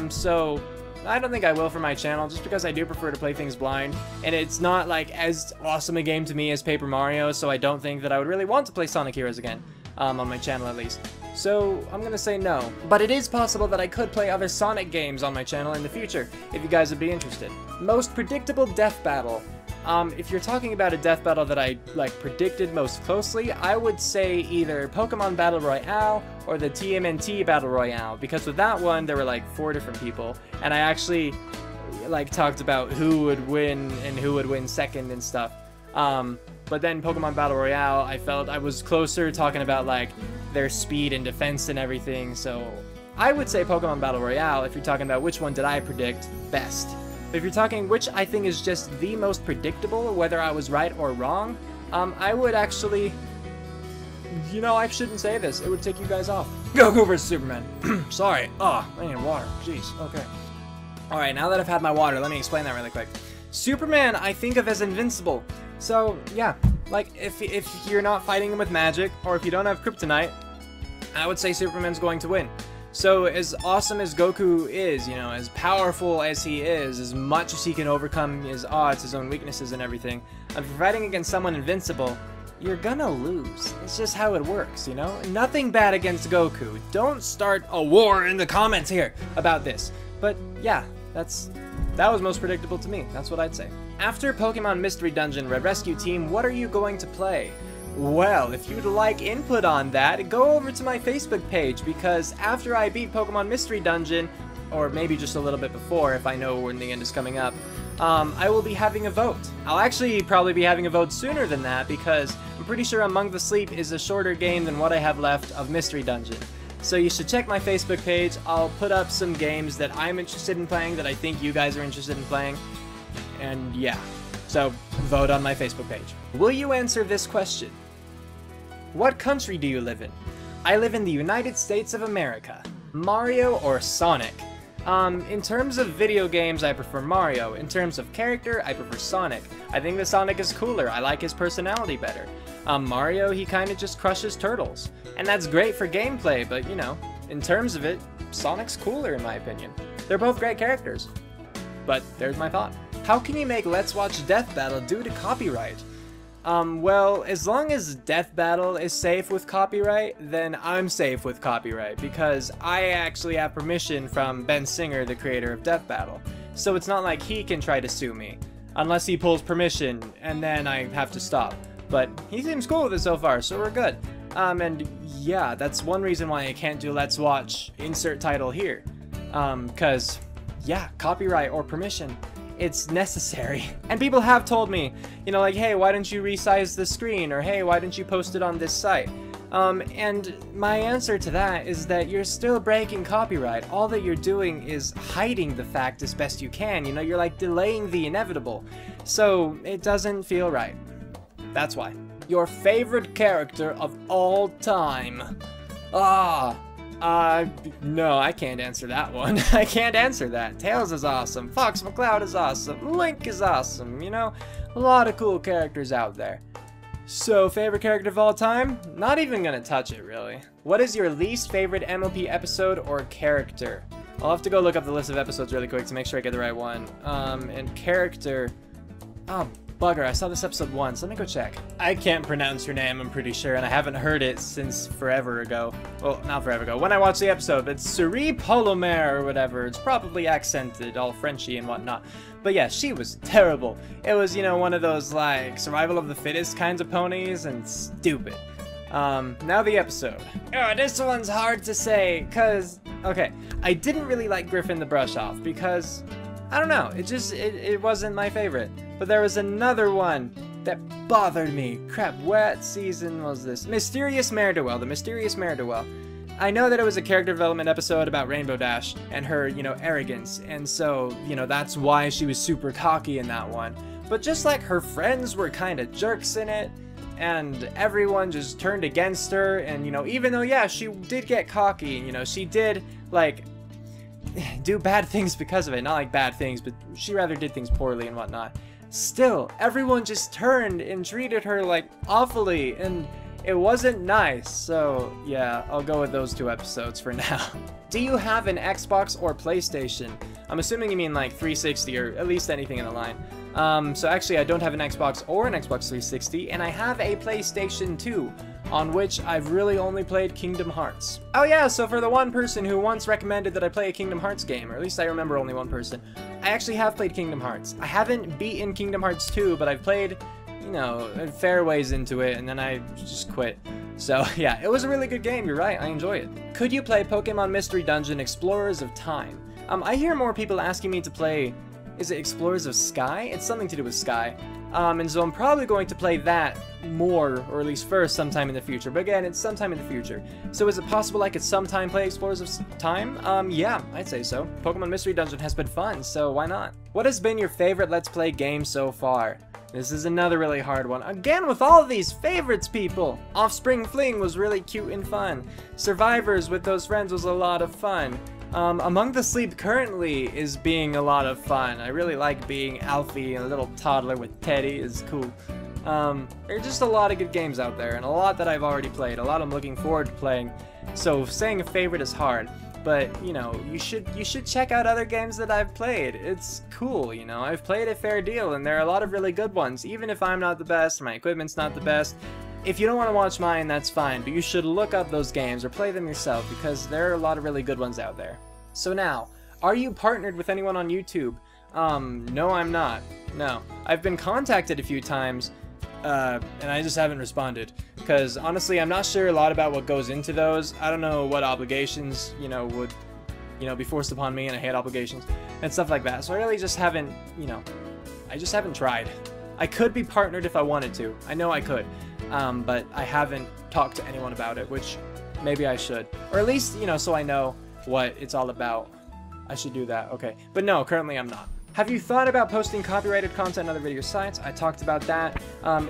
So I don't think I will for my channel, just because I do prefer to play things blind, and it's not, like, as awesome a game to me as Paper Mario, so I don't think that I would really want to play Sonic Heroes again, on my channel at least. So I'm gonna say no. But it is possible that I could play other Sonic games on my channel in the future, if you guys would be interested. Most predictable death battle. If you're talking about a death battle that I, like, predicted most closely, I would say either Pokemon Battle Royale or the TMNT Battle Royale, because with that one, there were, like, 4 different people, and I actually, like, talked about who would win and who would win second and stuff. But then Pokemon Battle Royale, I felt I was closer talking about, like, their speed and defense and everything, so I would say Pokemon Battle Royale if you're talking about which one did I predict best. But if you're talking which I think is just the most predictable, whether I was right or wrong, I would actually, you know, I shouldn't say this, it would tick you guys off. Goku vs. Superman. Sorry. Oh, I need water. Jeez, okay. Alright, now that I've had my water, let me explain that really quick. Superman, I think of as invincible. So, yeah, like, if you're not fighting him with magic, or if you don't have kryptonite, I would say Superman's going to win. So, as awesome as Goku is, you know, as powerful as he is, as much as he can overcome his odds, his own weaknesses and everything, if you're fighting against someone invincible, you're gonna lose. It's just how it works, you know? Nothing bad against Goku. Don't start a war in the comments here about this. But, yeah, that was most predictable to me. That's what I'd say. After Pokemon Mystery Dungeon Red Rescue Team, what are you going to play? Well, if you'd like input on that, go over to my Facebook page, because after I beat Pokemon Mystery Dungeon, or maybe just a little bit before if I know when the end is coming up, I will be having a vote. I'll actually probably be having a vote sooner than that, because I'm pretty sure Among the Sleep is a shorter game than what I have left of Mystery Dungeon. So you should check my Facebook page. I'll put up some games that I'm interested in playing, that I think you guys are interested in playing. And yeah, so vote on my Facebook page. Will you answer this question? What country do you live in? I live in the United States of America. Mario or Sonic? In terms of video games, I prefer Mario. In terms of character, I prefer Sonic. I think that Sonic is cooler. I like his personality better. Mario, he kind of just crushes turtles. And that's great for gameplay, but, you know, in terms of it, Sonic's cooler in my opinion. They're both great characters. But there's my thought. How can you make Let's Watch Death Battle due to copyright? Well, as long as Death Battle is safe with copyright, then I'm safe with copyright, because I actually have permission from Ben Singer, the creator of Death Battle. So it's not like he can try to sue me, unless he pulls permission, and then I have to stop. But he seems cool with it so far, so we're good. And yeah, that's one reason why I can't do Let's Watch insert title here. 'Cause, yeah, copyright or permission. It's necessary. And people have told me, you know, like, hey, why don't you resize the screen? Or hey, why don't you post it on this site? And my answer to that is that you're still breaking copyright. All that you're doing is hiding the fact as best you can. You know, you're like delaying the inevitable. So it doesn't feel right. That's why. Your favorite character of all time? No, I can't answer that one. I can't answer that. Tails is awesome. Fox McCloud is awesome. Link is awesome. You know, a lot of cool characters out there. So, favorite character of all time? Not even gonna touch it, really. What is your least favorite MLP episode or character? I'll have to go look up the list of episodes really quick to make sure I get the right one. And character... Oh, bugger, I saw this episode once. Let me go check. I can't pronounce her name, I'm pretty sure, and I haven't heard it since forever ago. Well, not forever ago. When I watched the episode, it's Cerie Polomer or whatever. It's probably accented, all Frenchy and whatnot. But yeah, she was terrible. It was, you know, one of those, like, survival of the fittest kinds of ponies, and stupid. Now the episode. Oh, this one's hard to say, cause, okay, I didn't really like Griffin the Brush Off, because, I don't know, it wasn't my favorite. But there was another one that bothered me. Crap, what season was this? Mysterious Mare-de-Well, the Mysterious Mare-de-Well. I know that it was a character development episode about Rainbow Dash and her, you know, arrogance, and so, you know, that's why she was super cocky in that one. But just like her friends were kind of jerks in it, and everyone just turned against her, and, you know, even though, yeah, she did get cocky, you know, she did, like, do bad things because of it. Not like bad things, but she rather did things poorly and whatnot. Still, everyone just turned and treated her, like, awfully, and it wasn't nice. So, yeah, I'll go with those 2 episodes for now. Do you have an Xbox or PlayStation? I'm assuming you mean, like, 360 or at least anything in the line. So actually, I don't have an Xbox or an Xbox 360, and I have a PlayStation 2, on which I've really only played Kingdom Hearts. Oh yeah, so for the one person who once recommended that I play a Kingdom Hearts game, or at least I remember only one person, I actually have played Kingdom Hearts. I haven't beaten Kingdom Hearts 2, but I've played, you know, fair ways into it, and then I just quit. So yeah, it was a really good game, you're right, I enjoy it. Could you play Pokemon Mystery Dungeon Explorers of Time? I hear more people asking me to play, is it Explorers of Sky? It's something to do with Sky. And so I'm probably going to play that more, or at least first, sometime in the future. But again, it's sometime in the future. So is it possible I could sometime play Explorers of Time? Yeah, I'd say so. Pokemon Mystery Dungeon has been fun, so why not? What has been your favorite Let's Play game so far? This is another really hard one. Again, with all of these favorites, people! Offspring Fling was really cute and fun. Survivors with those friends was a lot of fun. Among the Sleep currently is being a lot of fun. I really like being Alfie, and a little toddler with Teddy is cool. There are just a lot of good games out there, and a lot that I've already played, a lot I'm looking forward to playing. So saying a favorite is hard, but, you know, you should check out other games that I've played. It's cool, you know, I've played a fair deal, and there are a lot of really good ones, even if I'm not the best, my equipment's not the best. If you don't want to watch mine, that's fine, but you should look up those games or play them yourself, because there are a lot of really good ones out there. So now, are you partnered with anyone on YouTube? No, I'm not. No. I've been contacted a few times, and I just haven't responded, because honestly, I'm not sure a lot about what goes into those. I don't know what obligations, you know, would, you know, be forced upon me, and I hate obligations, and stuff like that. So I really just haven't, you know, I just haven't tried. I could be partnered if I wanted to. I know I could. But I haven't talked to anyone about it, which maybe I should. Or at least, you know, so I know what it's all about. I should do that, okay. But no, currently I'm not. Have you thought about posting copyrighted content on other video sites? I talked about that.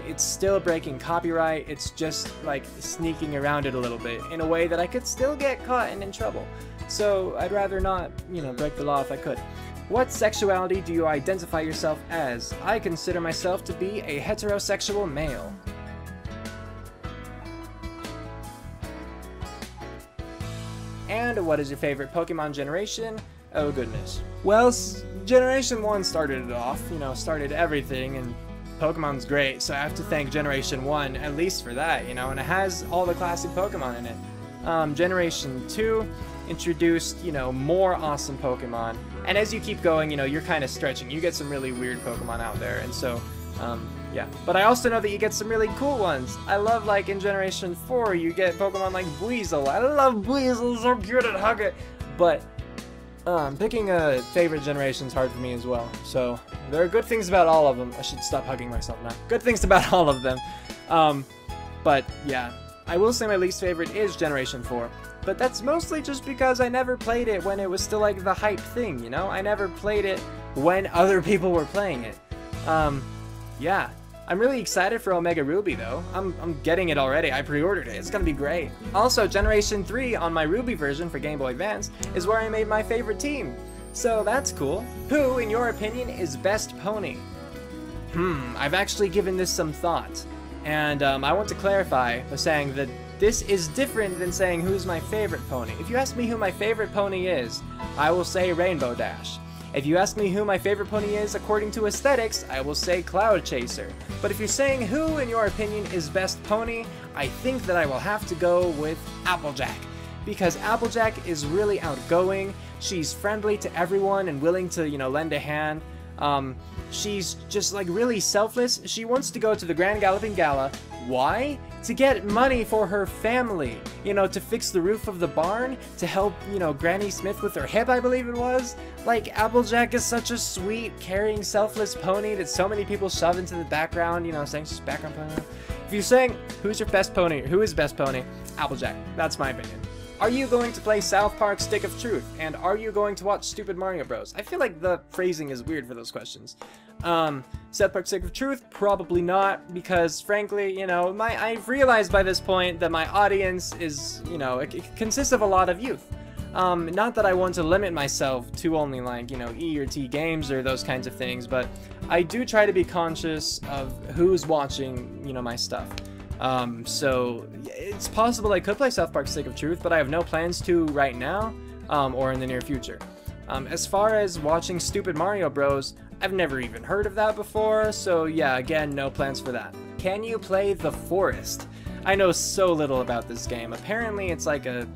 It's still breaking copyright. It's just like sneaking around it a little bit in a way that I could still get caught and in trouble. So I'd rather not, you know, break the law if I could. What sexuality do you identify yourself as? I consider myself to be a heterosexual male. And what is your favorite Pokemon generation? Oh goodness. Well, Generation 1 started it off, you know, started everything, and Pokemon's great, so I have to thank Generation 1, at least for that, you know, and it has all the classic Pokemon in it. Generation 2 introduced, you know, more awesome Pokemon, and as you keep going, you know, you're kind of stretching. You get some really weird Pokemon out there, and so, yeah. But I also know that you get some really cool ones. I love, like, in Generation 4, you get Pokemon like Weasel. I love Weasel, so cute and hug it. But, picking a favorite generation is hard for me as well. So, there are good things about all of them. I should stop hugging myself now. Good things about all of them. But, yeah. I will say my least favorite is Generation 4. But that's mostly just because I never played it when it was still, like, the hype thing, you know? I never played it when other people were playing it. Yeah. I'm really excited for Omega Ruby, though. I'm getting it already. I pre-ordered it. It's gonna be great. Also, Generation 3 on my Ruby version for Game Boy Advance is where I made my favorite team. So that's cool. Who, in your opinion, is best pony? I've actually given this some thought. And I want to clarify by saying that This is different than saying who's my favorite pony. If you ask me who my favorite pony is, I will say Rainbow Dash. If you ask me who my favorite pony is according to aesthetics, I will say Cloud Chaser. But if you're saying who, in your opinion, is best pony, I think that I will have to go with Applejack. Because Applejack is really outgoing, she's friendly to everyone and willing to, lend a hand. She's just like really selfless. She wants to go to the Grand Galloping Gala. Why? To get money for her family. To fix the roof of the barn, to help, Granny Smith with her hip, I believe it was. Like, Applejack is such a sweet, caring, selfless pony that so many people shove into the background, saying she's background pony. If you're saying, who's your best pony, who is best pony? Applejack. That's my opinion. Are you going to play South Park Stick of Truth? And are you going to watch Stupid Mario Bros? I feel like the phrasing is weird for those questions. South Park Stick of Truth? Probably not, because frankly, I've realized by this point that my audience is, it consists of a lot of youth. Not that I want to limit myself to only like, E or T games or those kinds of things, but I do try to be conscious of who's watching, my stuff. So it's possible I could play South Park Stick of Truth, but I have no plans to right now, or in the near future. As far as watching Stupid Mario Bros, I've never even heard of that before, so yeah, again, no plans for that. Can you play The Forest? I know so little about this game. Apparently it's like a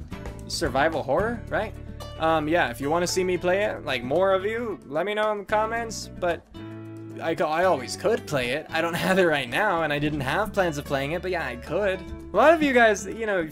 survival horror, right? Yeah, if you want to see me play it, like more of you, let me know in the comments, but I always could play it. I don't have it right now, and I didn't have plans of playing it, but yeah, I could. A lot of you guys,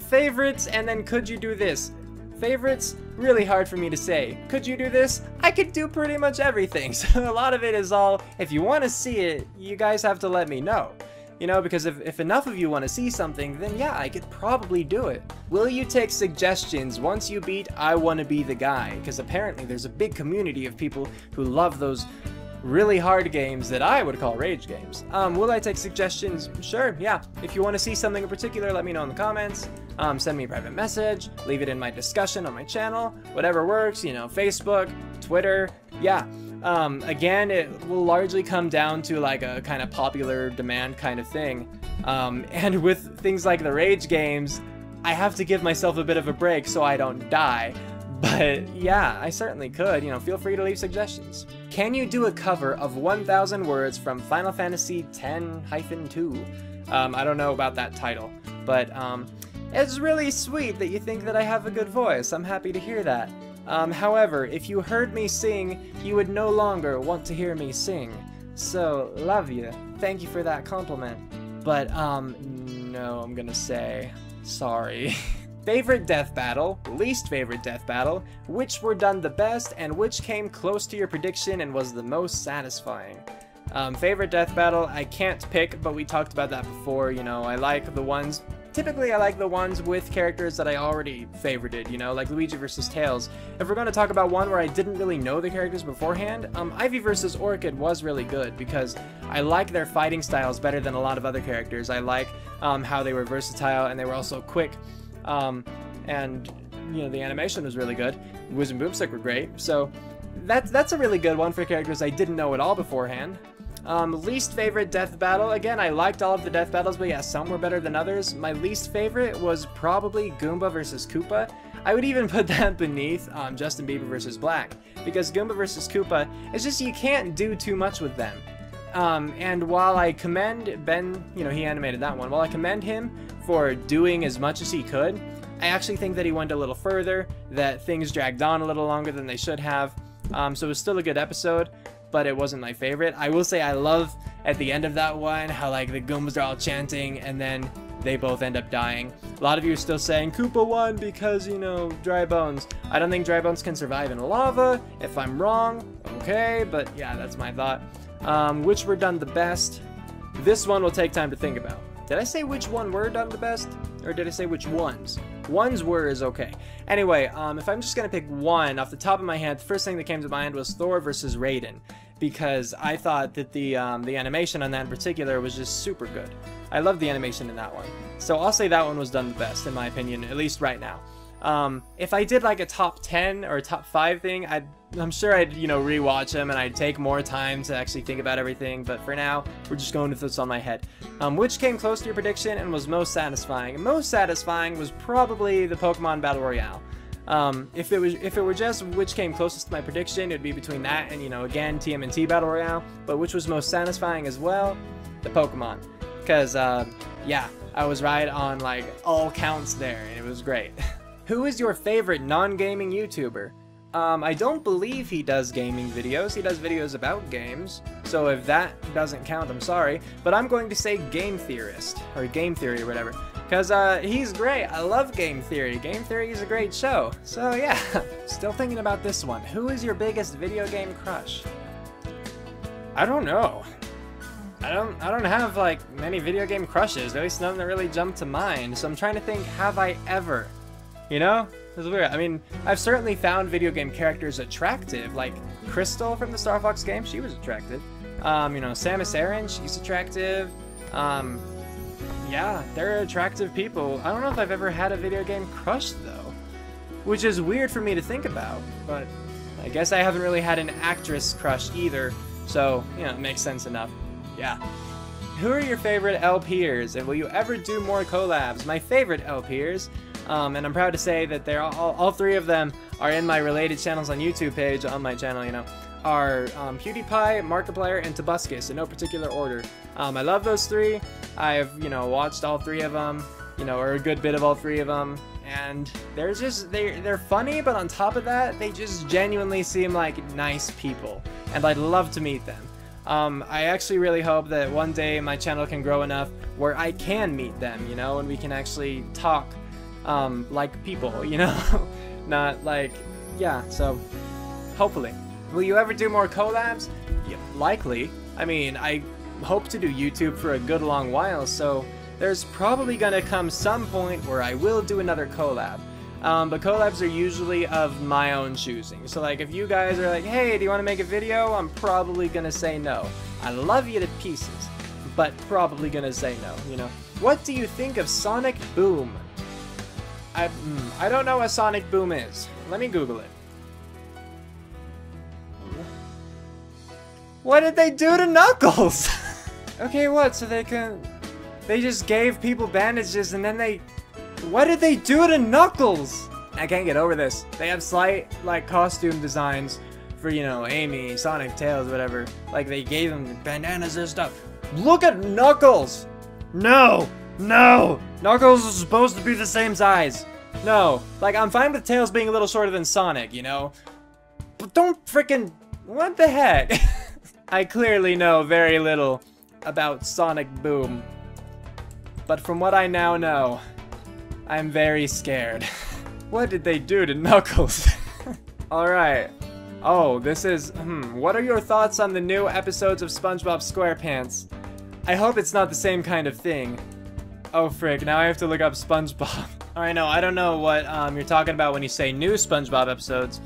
favorites, and then could you do this? Favorites, really hard for me to say. Could you do this? I could do pretty much everything, so a lot of it is all, if you want to see it, you guys have to let me know. Because if enough of you want to see something, then yeah, I could probably do it. Will you take suggestions once you beat I Wanna Be the Guy? Because apparently there's a big community of people who love those really hard games that I would call rage games. Will I take suggestions? Sure, yeah. If you want to see something in particular, let me know in the comments. Send me a private message, leave it in my discussion on my channel, whatever works, Facebook, Twitter, yeah. Again, it will largely come down to like a kind of popular demand kind of thing. And with things like the rage games, I have to give myself a bit of a break so I don't die. But yeah, I certainly could, feel free to leave suggestions. Can you do a cover of 1000 words from Final Fantasy X-2? I don't know about that title, but it's really sweet that you think that I have a good voice. I'm happy to hear that. However, if you heard me sing, you would no longer want to hear me sing. So, love you. Thank you for that compliment. But, no, I'm gonna say sorry. Favorite death battle, least favorite death battle, which were done the best, and which came close to your prediction and was the most satisfying. Favorite death battle, I can't pick, but we talked about that before, I like the ones, typically I like the ones with characters that I already favorited, like Luigi vs. Tails. If we're going to talk about one where I didn't really know the characters beforehand, Ivy vs. Orchid was really good, because I like their fighting styles better than a lot of other characters. I like how they were versatile, and they were also quick. And the animation was really good. Wiz and Boomstick were great, so that's a really good one for characters I didn't know at all beforehand. Least favorite death battle, again, I liked all of the death battles, but yeah, some were better than others. My least favorite was probably Goomba vs. Koopa. I would even put that beneath Justin Bieber vs. Black, because Goomba vs. Koopa, it's just you can't do too much with them. And while I commend Ben, he animated that one, while I commend him for doing as much as he could, I actually think that he went a little further, that things dragged on a little longer than they should have. So it was still a good episode, but it wasn't my favorite. I will say I love, at the end of that one, how like the Goombas are all chanting, and then they both end up dying. A lot of you are still saying Koopa won because, Dry Bones. I don't think Dry Bones can survive in lava. If I'm wrong, okay, but yeah, that's my thought. Which were done the best? This one will take time to think about. Did I say which one were done the best? Or did I say which ones? Ones were is okay. Anyway, if I'm just gonna pick one off the top of my head, the first thing that came to mind was Thor versus Raiden, because I thought that the animation on that in particular was just super good. I love the animation in that one. So I'll say that one was done the best, in my opinion, at least right now. If I did like a top 10 or top 5 thing, I'm sure I'd, you know, rewatch them and I'd take more time to actually think about everything, but for now, we're just going with what's on my head. Which came close to your prediction and was most satisfying? Most satisfying was probably the Pokemon Battle Royale. If it were just which came closest to my prediction, it'd be between that and, you know, again, TMNT Battle Royale, but which was most satisfying as well? The Pokemon. Because, yeah, I was right on, like, all counts there, and it was great. Who is your favorite non-gaming YouTuber? I don't believe he does gaming videos. He does videos about games. So if that doesn't count, I'm sorry. But I'm going to say Game Theorist, or Game Theory or whatever. Because he's great. I love Game Theory. Game Theory is a great show. So yeah, still thinking about this one. Who is your biggest video game crush? I don't know. I don't have like many video game crushes. At least none that really jump to mind. So I'm trying to think, have I ever? You know? It's weird. I mean, I've certainly found video game characters attractive, like Crystal from the Star Fox game, she was attractive. You know, Samus Aran, she's attractive. Yeah, they're attractive people. I don't know if I've ever had a video game crush, though, which is weird for me to think about, but I guess I haven't really had an actress crush either, so, you know, it makes sense enough. Yeah. Who are your favorite LPers, and will you ever do more collabs? My favorite LPers, and I'm proud to say that they're all 3 of them are in my related channels on YouTube page, on my channel, you know, are PewDiePie, Markiplier, and Tobuscus in no particular order. I love those 3. I've, you know, watched all 3 of them, you know, or a good bit of all 3 of them, and they're just, they're funny, but on top of that, they just genuinely seem like nice people, and I'd love to meet them. I actually really hope that one day my channel can grow enough where I can meet them, you know, and we can actually talk like people, you know, not like, yeah, so hopefully. Will you ever do more collabs? Yeah, likely. I mean, I hope to do YouTube for a good long while, so there's probably gonna come some point where I will do another collab. But collabs are usually of my own choosing. So like if you guys are like, hey, do you want to make a video? I'm probably gonna say no. I love you to pieces, but probably gonna say no, you know. What do you think of Sonic Boom? I don't know what Sonic Boom is. Let me Google it. What did they do to Knuckles? Okay, what? So they just gave people bandages and then what did they do to Knuckles? I can't get over this. They have slight, like, costume designs for, you know, Amy, Sonic, Tails, whatever. Like, they gave them bandanas and stuff. Look at Knuckles! No! No! Knuckles is supposed to be the same size. No. Like, I'm fine with Tails being a little shorter than Sonic, you know? But don't frickin'... What the heck? I clearly know very little about Sonic Boom. But from what I now know, I'm very scared. What did they do to Knuckles? Alright. Oh, this is... What are your thoughts on the new episodes of SpongeBob SquarePants? I hope it's not the same kind of thing. Oh frick, now I have to look up SpongeBob. Alright, no, I don't know what you're talking about when you say new SpongeBob episodes.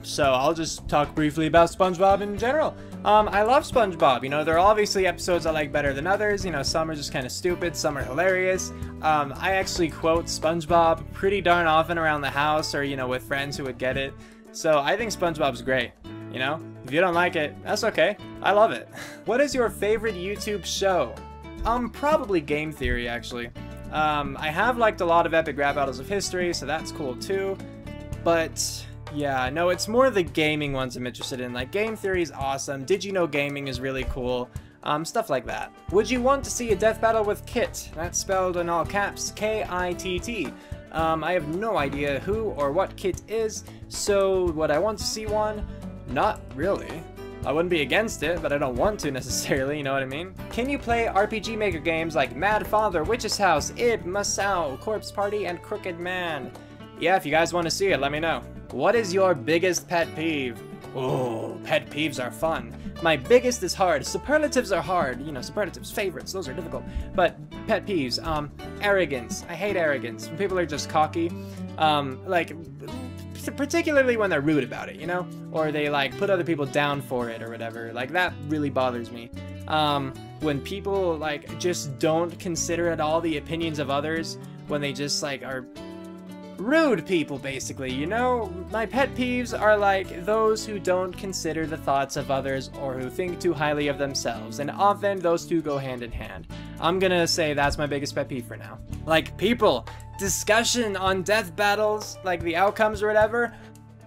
So I'll just talk briefly about SpongeBob in general. I love SpongeBob, you know, there are obviously episodes I like better than others, you know, some are just kind of stupid, some are hilarious. I actually quote SpongeBob pretty darn often around the house or, you know, with friends who would get it. So I think SpongeBob's great, you know? If you don't like it, that's okay. I love it. What is your favorite YouTube show? Probably Game Theory, actually. I have liked a lot of Epic Rap Battles of History, so that's cool too. But... yeah, no, it's more the gaming ones I'm interested in. Like, Game Theory is awesome. Did You Know Gaming is really cool. Stuff like that. Would you want to see a death battle with Kit? That's spelled in all caps, K-I-T-T. I have no idea who or what Kit is, so would I want to see one? Not really. I wouldn't be against it, but I don't want to necessarily, you know what I mean? Can you play RPG Maker games like Mad Father, Witch's House, Ib, Masao, Corpse Party, and Crooked Man? Yeah, if you guys want to see it, let me know. What is your biggest pet peeve? Oh, pet peeves are fun. My biggest is hard. Superlatives are hard. You know, superlatives, favorites, those are difficult. But pet peeves, arrogance. I hate arrogance. When people are just cocky, like, particularly when they're rude about it, you know? Or they, like, put other people down for it or whatever. Like, that really bothers me. When people, like, just don't consider at all the opinions of others, when they just, like, are... rude people, basically, you know? My pet peeves are like those who don't consider the thoughts of others or who think too highly of themselves, and often those two go hand in hand. I'm gonna say that's my biggest pet peeve for now. Like, people, discussion on death battles, like the outcomes or whatever,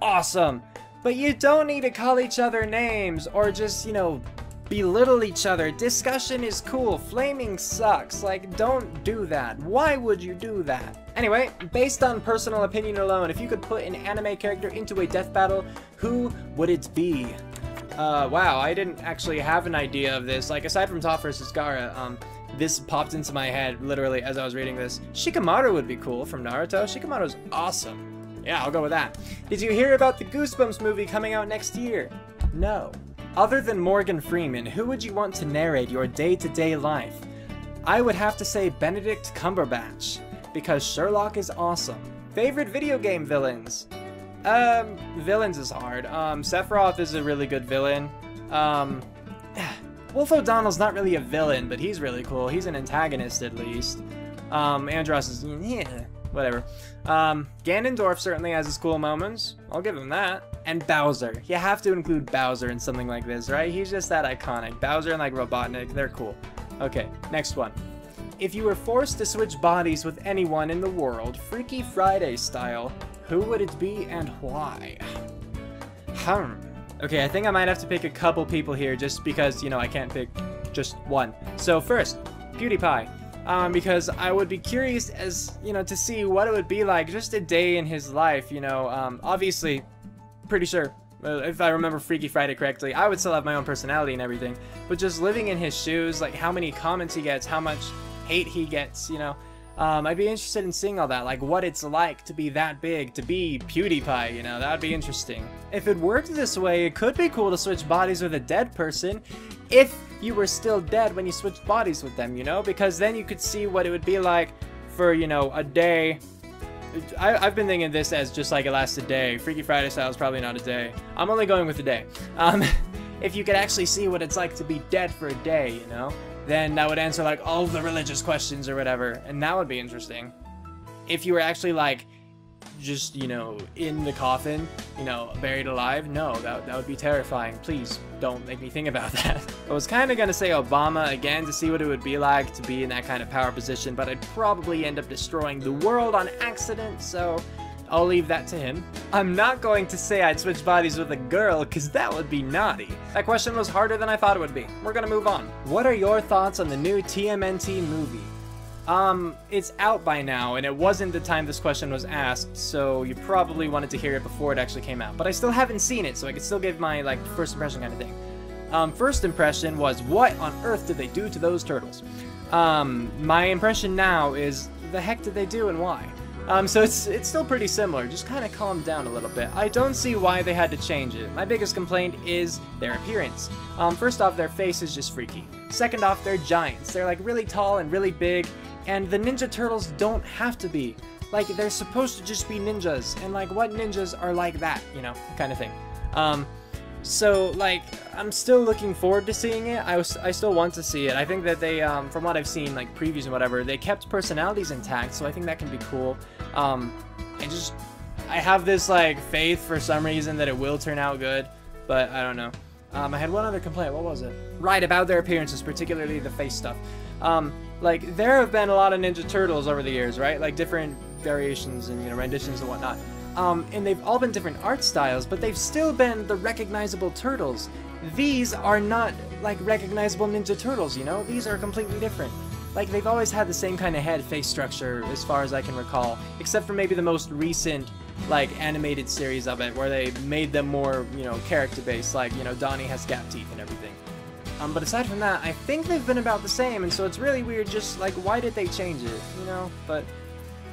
awesome. But you don't need to call each other names or just, you know, belittle each other. Discussion is cool. Flaming sucks. Like, don't do that. Why would you do that? Anyway, based on personal opinion alone, if you could put an anime character into a death battle, who would it be? Wow, I didn't actually have an idea of this. Like, aside from Toph vs. Gaara, this popped into my head literally as I was reading this. Shikamaru would be cool from Naruto. Shikamaru's awesome. Yeah, I'll go with that. Did you hear about the Goosebumps movie coming out next year? No. Other than Morgan Freeman, who would you want to narrate your day-to-day life? I would have to say Benedict Cumberbatch, because Sherlock is awesome. Favorite video game villains? Villains is hard. Sephiroth is a really good villain. Wolf O'Donnell's not really a villain, but he's really cool. He's an antagonist, at least. Andros is, yeah, whatever. Ganondorf certainly has his cool moments. I'll give him that. And Bowser. You have to include Bowser in something like this, right? He's just that iconic. Bowser and, like, Robotnik, they're cool. Okay, next one. If you were forced to switch bodies with anyone in the world, Freaky Friday style, who would it be and why? Okay, I think I might have to pick a couple people here just because, you know, I can't pick just one. So first, PewDiePie. Because I would be curious as, you know, to see what it would be like just a day in his life, you know. Obviously, pretty sure, if I remember Freaky Friday correctly, I would still have my own personality and everything. But just living in his shoes, like how many comments he gets, how much hate he gets, you know. I'd be interested in seeing all that, like what it's like to be that big, to be PewDiePie, you know, that would be interesting. If it worked this way, it could be cool to switch bodies with a dead person if you were still dead when you switched bodies with them, you know, because then you could see what it would be like for, you know, a day. I've been thinking this as just like it lasts a day. Freaky Friday style is probably not a day. I'm only going with a day. If you could actually see what it's like to be dead for a day, you know, then that would answer like all the religious questions or whatever, and that would be interesting. If you were actually like just, you know, in the coffin, you know, buried alive, no, that would be terrifying. Please don't make me think about that. I was kind of gonna say Obama again to see what it would be like to be in that kind of power position, but I'd probably end up destroying the world on accident, so I'll leave that to him. I'm not going to say I'd switch bodies with a girl, because that would be naughty. That question was harder than I thought it would be. We're gonna move on. What are your thoughts on the new TMNT movie? It's out by now, and it wasn't the time this question was asked, so you probably wanted to hear it before it actually came out. But I still haven't seen it, so I could still give my, like, first impression kind of thing. First impression was, what on earth did they do to those turtles? My impression now is, the heck did they do and why? So it's still pretty similar, just kind of calm down a little bit. I don't see why they had to change it. My biggest complaint is their appearance. First off, their face is just freaky. Second off, they're giants. They're like really tall and really big, and the Ninja Turtles don't have to be. Like, they're supposed to just be ninjas, and like, what ninjas are like that, you know, kind of thing. So, like, I'm still looking forward to seeing it. I still want to see it. I think that they, from what I've seen, like, previews and whatever, they kept personalities intact, so I think that can be cool. I have this, like, faith for some reason that it will turn out good, but I don't know. I had one other complaint. What was it? Right, about their appearances, particularly the face stuff. Like, there have been a lot of Ninja Turtles over the years, right? Like, different variations and, you know, renditions and whatnot. And they've all been different art styles, but they've still been the recognizable turtles. These are not, like, recognizable Ninja Turtles, you know? These are completely different. Like, they've always had the same kind of head-face structure, as far as I can recall, except for maybe the most recent, like, animated series of it, where they made them more, you know, character-based, like, you know, Donnie has gap teeth and everything. But aside from that, I think they've been about the same, and so it's really weird, just, like, why did they change it, you know? But,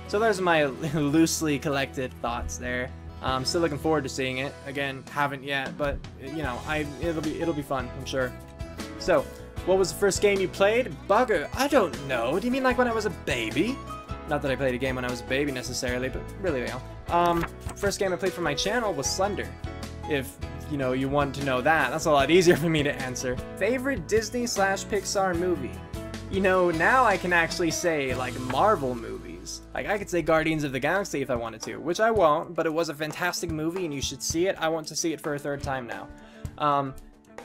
so there's my loosely collected thoughts there. I'm still looking forward to seeing it. Again, haven't yet, but, you know, it'll be fun, I'm sure. So, what was the first game you played? Bugger, I don't know. Do you mean like when I was a baby? Not that I played a game when I was a baby necessarily, but really, you know. First game I played for my channel was Slender. If, you know, you want to know that, that's a lot easier for me to answer. Favorite Disney/Pixar movie? You know, now I can actually say, like, Marvel movies. movies. Like, I could say Guardians of the Galaxy if I wanted to, which I won't, but it was a fantastic movie and you should see it. I want to see it for a third time now.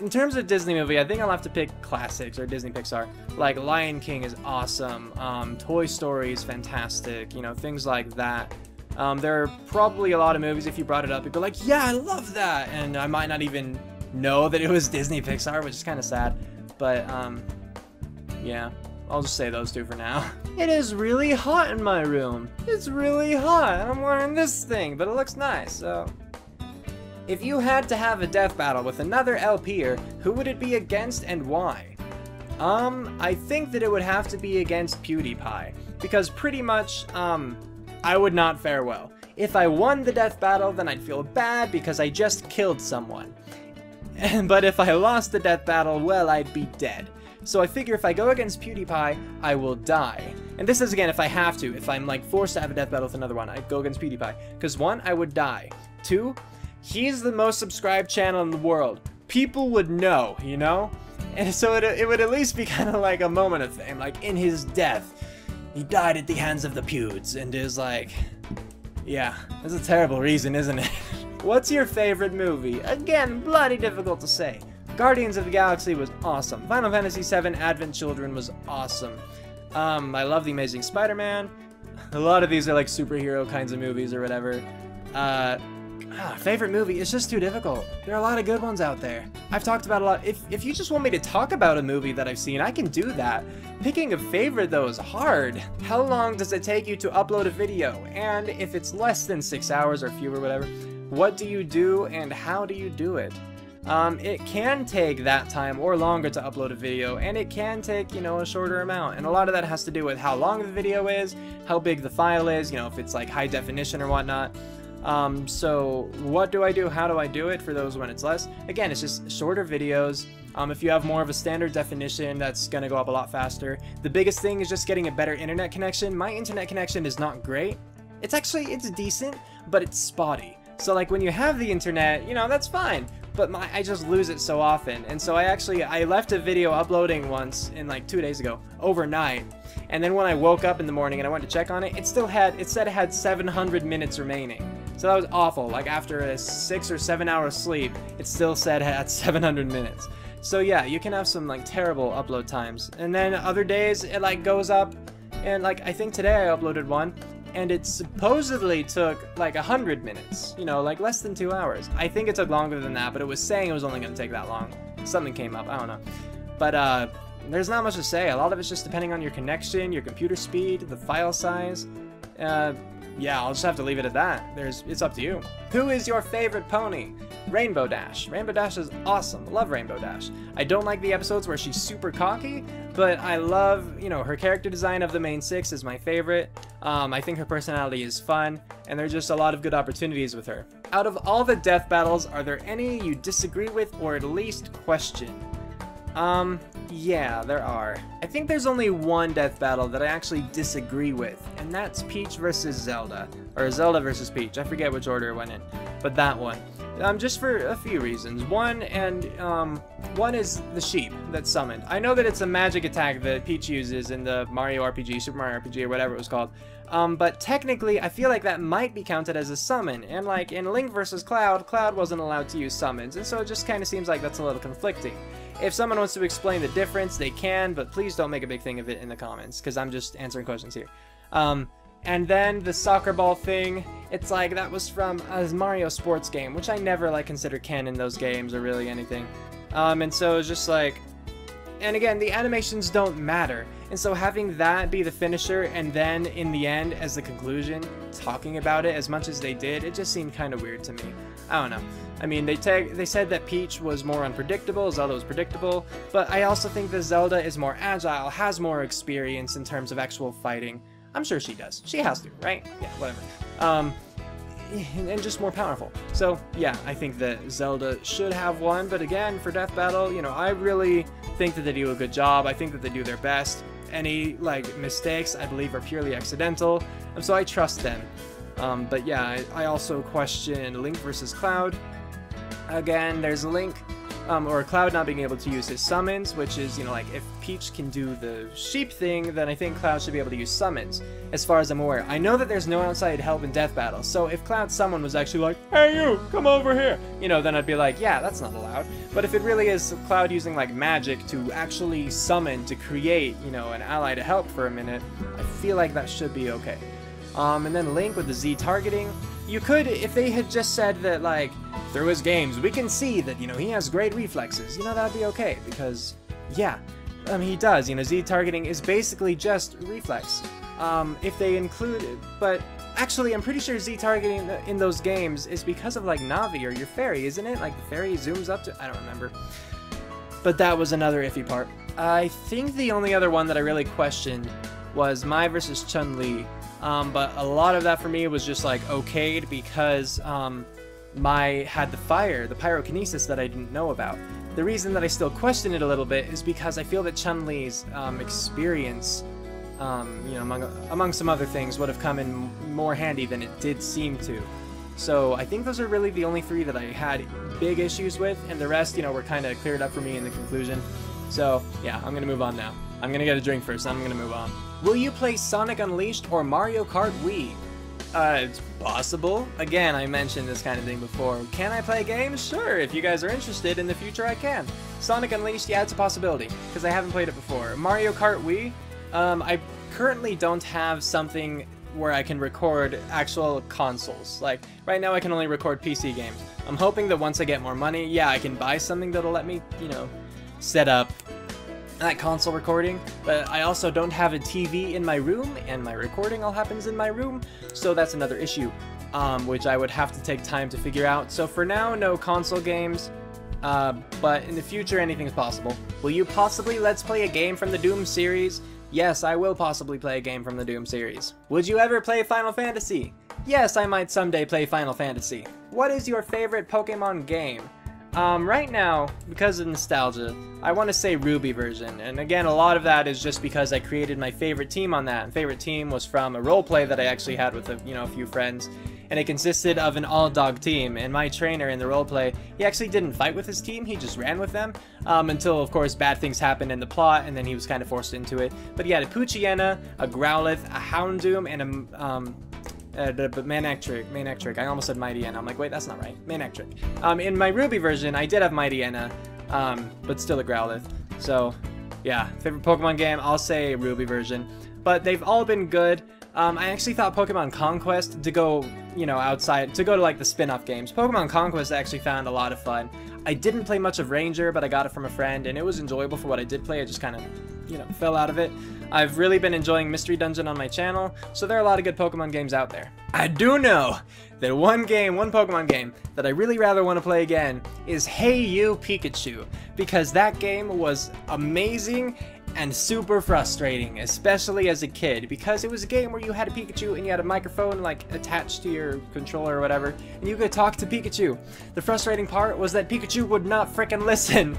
In terms of Disney movie, I think I'll have to pick classics, or Disney Pixar. Like, Lion King is awesome, Toy Story is fantastic, you know, things like that. There are probably a lot of movies, if you brought it up, you'd be like, yeah, I love that! And I might not even know that it was Disney Pixar, which is kind of sad. But, yeah, I'll just say those two for now. It is really hot in my room. It's really hot. I'm wearing this thing, but it looks nice, so... If you had to have a death battle with another LPer, who would it be against and why? I think that it would have to be against PewDiePie, because pretty much, I would not fare well. If I won the death battle, then I'd feel bad because I just killed someone. But if I lost the death battle, well, I'd be dead. So I figure if I go against PewDiePie, I will die. And this is, again, if I have to. If I'm, like, forced to have a death battle with another one, I'd go against PewDiePie. Because 1, I would die. 2, he's the most subscribed channel in the world. People would know, you know? And so it would at least be kind of like a moment of fame. Like, in his death, he died at the hands of the Pewds. And is like, yeah, that's a terrible reason, isn't it? What's your favorite movie? Again, bloody difficult to say. Guardians of the Galaxy was awesome. Final Fantasy VII Advent Children was awesome. I love The Amazing Spider-Man. A lot of these are like superhero kinds of movies or whatever. Favorite movie? It's just too difficult. There are a lot of good ones out there. I've talked about a lot. If you just want me to talk about a movie that I've seen, I can do that. Picking a favorite, though, is hard. How long does it take you to upload a video? And if it's less than 6 hours or fewer, whatever, what do you do and how do you do it? It can take that time or longer to upload a video, and it can take, you know, a shorter amount. And a lot of that has to do with how long the video is, how big the file is, you know, if it's like high definition or whatnot. So what do I do? How do I do it for those when it's less? Again, it's just shorter videos. If you have more of a standard definition, that's gonna go up a lot faster. The biggest thing is just getting a better internet connection. My internet connection is not great. It's decent, but it's spotty. So like when you have the internet, you know, that's fine. But I just lose it so often. And so I left a video uploading once in like 2 days ago, overnight. And then when I woke up in the morning and I went to check on it, it said it had 700 minutes remaining. So that was awful. Like after a 6 or 7 hour sleep, it still said it had 700 minutes. So yeah, you can have some like terrible upload times. And then other days it like goes up, and like I think today I uploaded one, and it supposedly took like 100 minutes, you know, like less than 2 hours. I think it took longer than that, but it was saying it was only gonna take that long. Something came up, I don't know. But there's not much to say. A lot of it's just depending on your connection, your computer speed, the file size. Yeah, I'll just have to leave it at that. It's up to you. Who is your favorite pony? Rainbow Dash. Rainbow Dash is awesome. Love Rainbow Dash. I don't like the episodes where she's super cocky, but I love, you know, her character design of the main 6 is my favorite. I think her personality is fun, and there's just a lot of good opportunities with her. Out of all the death battles, are there any you disagree with or at least question? Yeah, there are. I think there's only one death battle that I actually disagree with, and that's Peach versus Zelda. Or Zelda versus Peach. I forget which order it went in. But that one. Just for a few reasons. One is the sheep that's summoned. I know that it's a magic attack that Peach uses in the Mario RPG, Super Mario RPG, or whatever it was called. But technically, I feel like that might be counted as a summon. And like in Link versus Cloud, Cloud wasn't allowed to use summons. And so it just kind of seems like that's a little conflicting. If someone wants to explain the difference, they can, but please don't make a big thing of it in the comments, because I'm just answering questions here. And then the soccer ball thing, it's like that was from a Mario sports game, which I never like consider canon those games or really anything. And so it's just like, and again, the animations don't matter. And so having that be the finisher and then in the end as the conclusion, talking about it as much as they did, it just seemed kind of weird to me. I don't know. I mean, they said that Peach was more unpredictable, Zelda was predictable, but I also think that Zelda is more agile, has more experience in terms of actual fighting. I'm sure she does. She has to, right? Yeah, whatever. And just more powerful. So, yeah, I think that Zelda should have one, but again, for Death Battle, you know, I really think that they do a good job. I think that they do their best. Any, like, mistakes, I believe, are purely accidental, and so I trust them. But yeah, I also question Link versus Cloud. Again, there's Link or Cloud not being able to use his summons, which is, you know, like, if Peach can do the sheep thing, then I think Cloud should be able to use summons, as far as I'm aware. I know that there's no outside help in death battles, so if Cloud's summon was actually like, hey you, come over here, you know, then I'd be like, yeah, that's not allowed. But if it really is Cloud using, like, magic to actually summon to create, you know, an ally to help for a minute, I feel like that should be okay. And then Link with the Z targeting. You could, if they had just said that, like, through his games, we can see that, you know, he has great reflexes, you know, that'd be okay, because, yeah, he does, you know, Z targeting is basically just reflex. If they include it, but actually, I'm pretty sure Z targeting in those games is because of, like, Navi or your fairy, isn't it? Like, the fairy zooms up to, I don't remember. But that was another iffy part. I think the only other one that I really questioned was Mai versus Chun-Li. But a lot of that for me was just like okayed because Mai had the fire, the pyrokinesis that I didn't know about. The reason that I still question it a little bit is because I feel that Chun-Li's experience, you know, among some other things, would have come in more handy than it did seem to. So I think those are really the only three that I had big issues with, and the rest, you know, were kind of cleared up for me in the conclusion. So yeah, I'm gonna move on now. I'm gonna get a drink first, then I'm gonna move on. Will you play Sonic Unleashed or Mario Kart Wii? It's possible. Again, I mentioned this kind of thing before. Can I play games? Sure, if you guys are interested, in the future I can. Sonic Unleashed, yeah, it's a possibility, because I haven't played it before. Mario Kart Wii, I currently don't have something where I can record actual consoles. Like, right now I can only record PC games. I'm hoping that once I get more money, yeah, I can buy something that'll let me, you know, set up that console recording, but I also don't have a TV in my room, and my recording all happens in my room, so that's another issue, which I would have to take time to figure out. So for now, no console games, but in the future, anything's possible. Will you possibly Let's Play a game from the Doom series? Yes, I will possibly play a game from the Doom series. Would you ever play Final Fantasy? Yes, I might someday play Final Fantasy. What is your favorite Pokemon game? Right now, because of nostalgia, I want to say Ruby version, and again, a lot of that is just because I created my favorite team on that, and favorite team was from a roleplay that I actually had with a few friends, and it consisted of an all-dog team, and my trainer in the roleplay, he actually didn't fight with his team, he just ran with them, until, of course, bad things happened in the plot, and then he was kind of forced into it. But he had a Poochyena, a Growlithe, a Houndoom, and a Manectric. I almost said Mightyena. I'm like, wait, that's not right. Manectric. In my Ruby version, I did have Mightyena, but still a Growlithe. So, yeah, favorite Pokemon game, I'll say Ruby version. But they've all been good. I actually thought Pokemon Conquest to go, you know, outside, to go to like the spin-off games. Pokemon Conquest I actually found a lot of fun. I didn't play much of Ranger, but I got it from a friend, and it was enjoyable for what I did play. I just kind of, you know, fell out of it. I've really been enjoying Mystery Dungeon on my channel, so there are a lot of good Pokemon games out there. I do know that one Pokemon game that I really rather want to play again is Hey You Pikachu, because that game was amazing and super frustrating, especially as a kid, because it was a game where you had a Pikachu and you had a microphone like attached to your controller or whatever, and you could talk to Pikachu. The frustrating part was that Pikachu would not frickin' listen.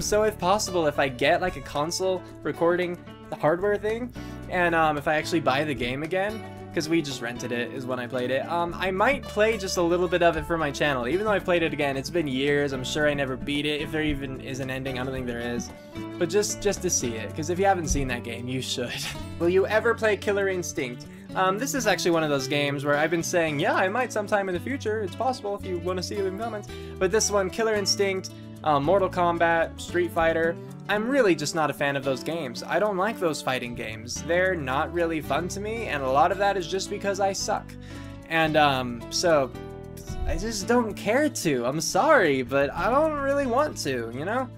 So if possible, if I get like a console recording the hardware thing, and if I actually buy the game again, because we just rented it is when I played it, I might play just a little bit of it for my channel. Even though I played it again, it's been years, I'm sure I never beat it. If there even is an ending, I don't think there is. But just to see it, because if you haven't seen that game, you should. Will you ever play Killer Instinct? This is actually one of those games where I've been saying, yeah, I might sometime in the future. It's possible if you want to see it in the comments. But this one, Killer Instinct, Mortal Kombat, Street Fighter, I'm really just not a fan of those games. I don't like those fighting games. They're not really fun to me, and a lot of that is just because I suck. And so I just don't care to. I'm sorry, but I don't really want to, you know?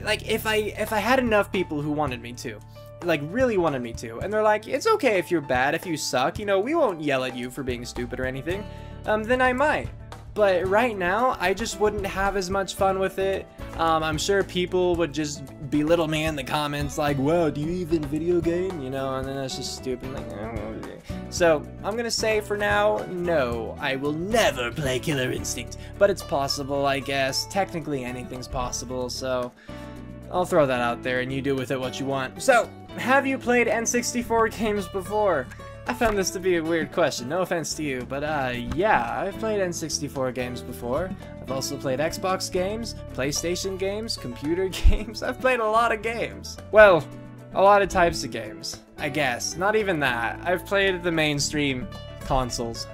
Like, if I had enough people who wanted me to, like really wanted me to, and they're like, it's okay if you're bad, if you suck, you know, we won't yell at you for being stupid or anything, then I might. But right now, I just wouldn't have as much fun with it. I'm sure people would just belittle me in the comments like, wow, do you even video game? You know, and then that's just stupid. Like, oh. So, I'm gonna say for now, no, I will never play Killer Instinct. But it's possible, I guess. Technically, anything's possible, so I'll throw that out there and you do with it what you want. So, have you played N64 games before? I found this to be a weird question, no offense to you, but yeah, I've played N64 games before. I've also played Xbox games, PlayStation games, computer games. I've played a lot of games. Well, a lot of types of games, I guess. Not even that. I've played the mainstream consoles.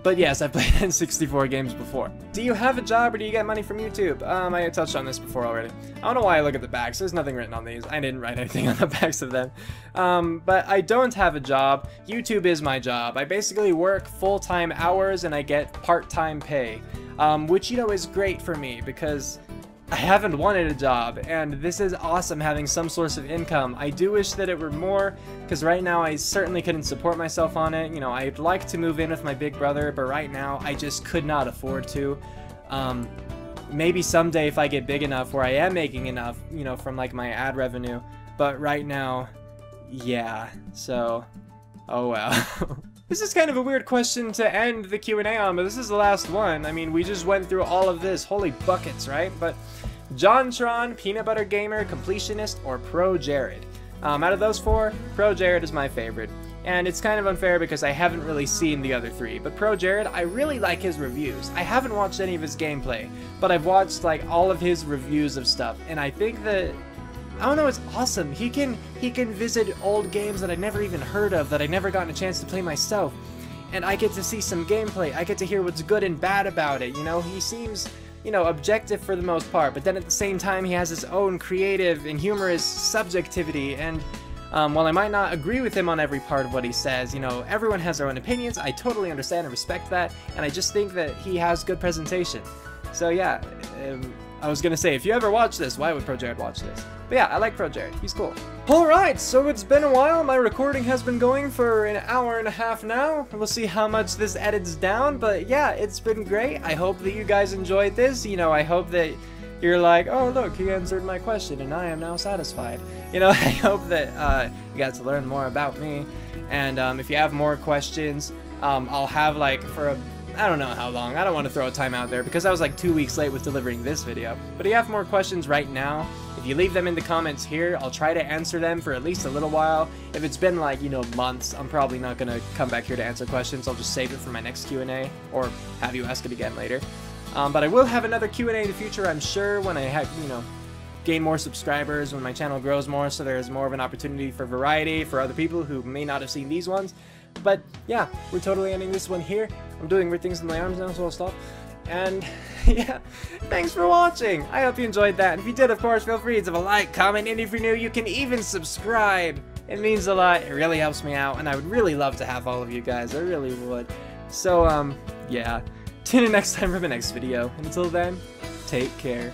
But yes, I've played N64 games before. Do you have a job or do you get money from YouTube? I touched on this before already. I don't know why I look at the backs. There's nothing written on these. I didn't write anything on the backs of them. But I don't have a job. YouTube is my job. I basically work full-time hours and I get part-time pay. Which, you know, is great for me because I haven't wanted a job, and this is awesome having some source of income. I do wish that it were more, because right now I certainly couldn't support myself on it. You know, I'd like to move in with my big brother, but right now I just could not afford to. Maybe someday if I get big enough where I am making enough, you know, from like my ad revenue, but right now, yeah, so, oh well. This is kind of a weird question to end the Q&A on, but this is the last one. I mean, we just went through all of this. Holy buckets, right? But JohnTron, Peanut Butter Gamer, Completionist, or Pro Jared? Out of those four, Pro Jared is my favorite. And it's kind of unfair because I haven't really seen the other three. But Pro Jared, I really like his reviews. I haven't watched any of his gameplay, but I've watched like all of his reviews of stuff. And I think that, I don't know, it's awesome. He can visit old games that I never even heard of, that I never gotten a chance to play myself. And I get to see some gameplay. I get to hear what's good and bad about it, you know? He seems, you know, objective for the most part, but then at the same time he has his own creative and humorous subjectivity, and while I might not agree with him on every part of what he says, you know, everyone has their own opinions. I totally understand and respect that, and I just think that he has good presentation. So yeah, I was gonna say, if you ever watch this, why would Pro Jared watch this? But yeah, I like Pro Jared. He's cool. Alright, so it's been a while. My recording has been going for an hour and a half now. We'll see how much this edits down, but yeah, it's been great. I hope that you guys enjoyed this. You know, I hope that you're like, oh look, he answered my question and I am now satisfied. You know, I hope that you got to learn more about me. And if you have more questions, I'll have like for I don't know how long. I don't want to throw a time out there because I was like 2 weeks late with delivering this video. But if you have more questions right now, if you leave them in the comments here, I'll try to answer them for at least a little while. If it's been like, you know, months, I'm probably not going to come back here to answer questions. I'll just save it for my next Q&A or have you ask it again later. But I will have another Q&A in the future, I'm sure, when I have, you know, gain more subscribers, when my channel grows more, so there's more of an opportunity for variety for other people who may not have seen these ones. But yeah, we're totally ending this one here. I'm doing weird things with my arms now, so I'll stop. And yeah, thanks for watching. I hope you enjoyed that. And if you did, of course, feel free to leave a like, comment, and if you're new, you can even subscribe. It means a lot. It really helps me out, and I would really love to have all of you guys. I really would. So, yeah. Tune in next time for the next video. And until then, take care.